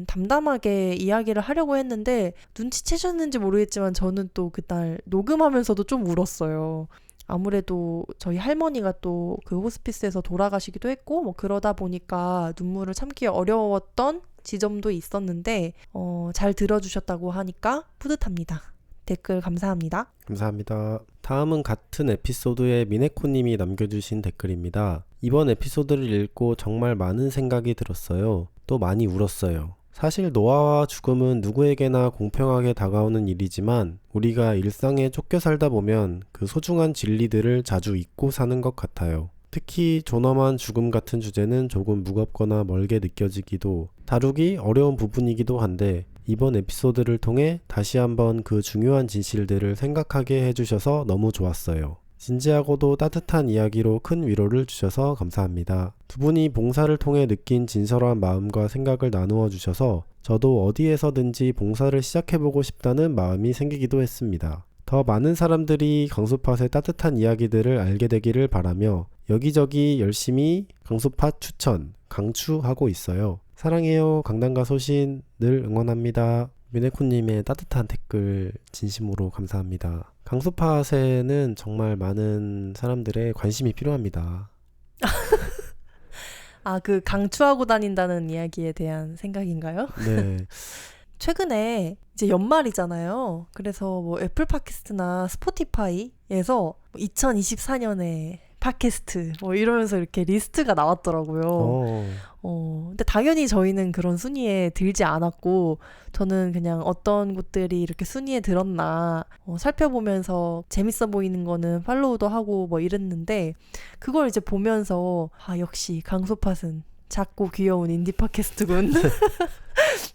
담담하게 이야기를 하려고 했는데 눈치채셨는지 모르겠지만 저는 또 그날 녹음하면서도 좀 울었어요. 아무래도 저희 할머니가 또 그 호스피스에서 돌아가시기도 했고 뭐 그러다 보니까 눈물을 참기 어려웠던 지점도 있었는데 잘 들어주셨다고 하니까 뿌듯합니다. 댓글 감사합니다. 감사합니다. 다음은 같은 에피소드에 미네코님이 남겨주신 댓글입니다. 이번 에피소드를 읽고 정말 많은 생각이 들었어요. 또 많이 울었어요. 사실 노화와 죽음은 누구에게나 공평하게 다가오는 일이지만 우리가 일상에 쫓겨 살다 보면 그 소중한 진리들을 자주 잊고 사는 것 같아요. 특히 존엄한 죽음 같은 주제는 조금 무겁거나 멀게 느껴지기도 다루기 어려운 부분이기도 한데 이번 에피소드를 통해 다시 한번 그 중요한 진실들을 생각하게 해주셔서 너무 좋았어요. 진지하고도 따뜻한 이야기로 큰 위로를 주셔서 감사합니다. 두 분이 봉사를 통해 느낀 진솔한 마음과 생각을 나누어 주셔서 저도 어디에서든지 봉사를 시작해보고 싶다는 마음이 생기기도 했습니다. 더 많은 사람들이 강소팟의 따뜻한 이야기들을 알게 되기를 바라며 여기저기 열심히 강소팟 추천, 강추하고 있어요. 사랑해요. 강단가 소신 늘 응원합니다. 미네코님의 따뜻한 댓글 진심으로 감사합니다. 강소팟에는 정말 많은 사람들의 관심이 필요합니다. 그 강추하고 다닌다는 이야기에 대한 생각인가요? 네. 최근에 이제 연말이잖아요. 그래서 뭐 애플 팟캐스트나 스포티파이에서 2024년에 팟캐스트 뭐 이러면서 이렇게 리스트가 나왔더라고요. 근데 당연히 저희는 그런 순위에 들지 않았고 저는 그냥 어떤 곳들이 이렇게 순위에 들었나 살펴보면서 재밌어 보이는 거는 팔로우도 하고 뭐 이랬는데 그걸 이제 보면서 역시 강소팟은 작고 귀여운 인디 팟캐스트군.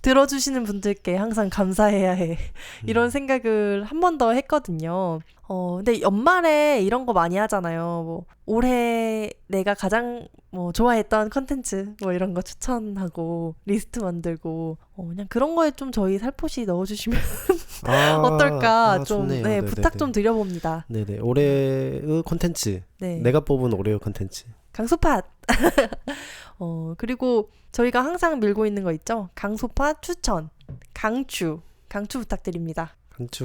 들어주시는 분들께 항상 감사해야 해. 이런 생각을 한 번 더 했거든요. 근데 연말에 이런 거 많이 하잖아요. 뭐 올해 내가 가장 좋아했던 컨텐츠 뭐 이런 거 추천하고 리스트 만들고 그냥 그런 거에 좀 저희 살포시 넣어주시면 어떨까 좀 좋네요. 네, 네네네. 부탁 좀 드려봅니다. 네네. 올해의 콘텐츠. 네. 내가 뽑은 올해의 콘텐츠. 강소팟. 그리고 저희가 항상 밀고 있는 거 있죠? 강소팟 추천. 강추 부탁드립니다.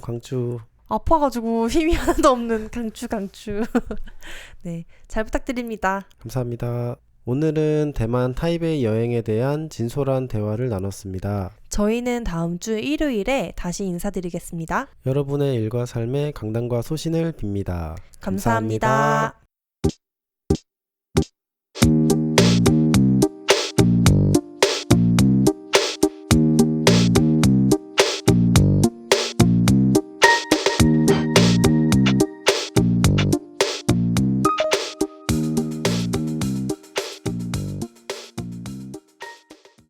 강추. 아파가지고 힘이 하나도 없는 강추. 네, 잘 부탁드립니다. 감사합니다. 오늘은 대만 타이베이 여행에 대한 진솔한 대화를 나눴습니다. 저희는 다음 주 일요일에 다시 인사드리겠습니다. 여러분의 일과 삶에 강단과 소신을 빕니다. 감사합니다.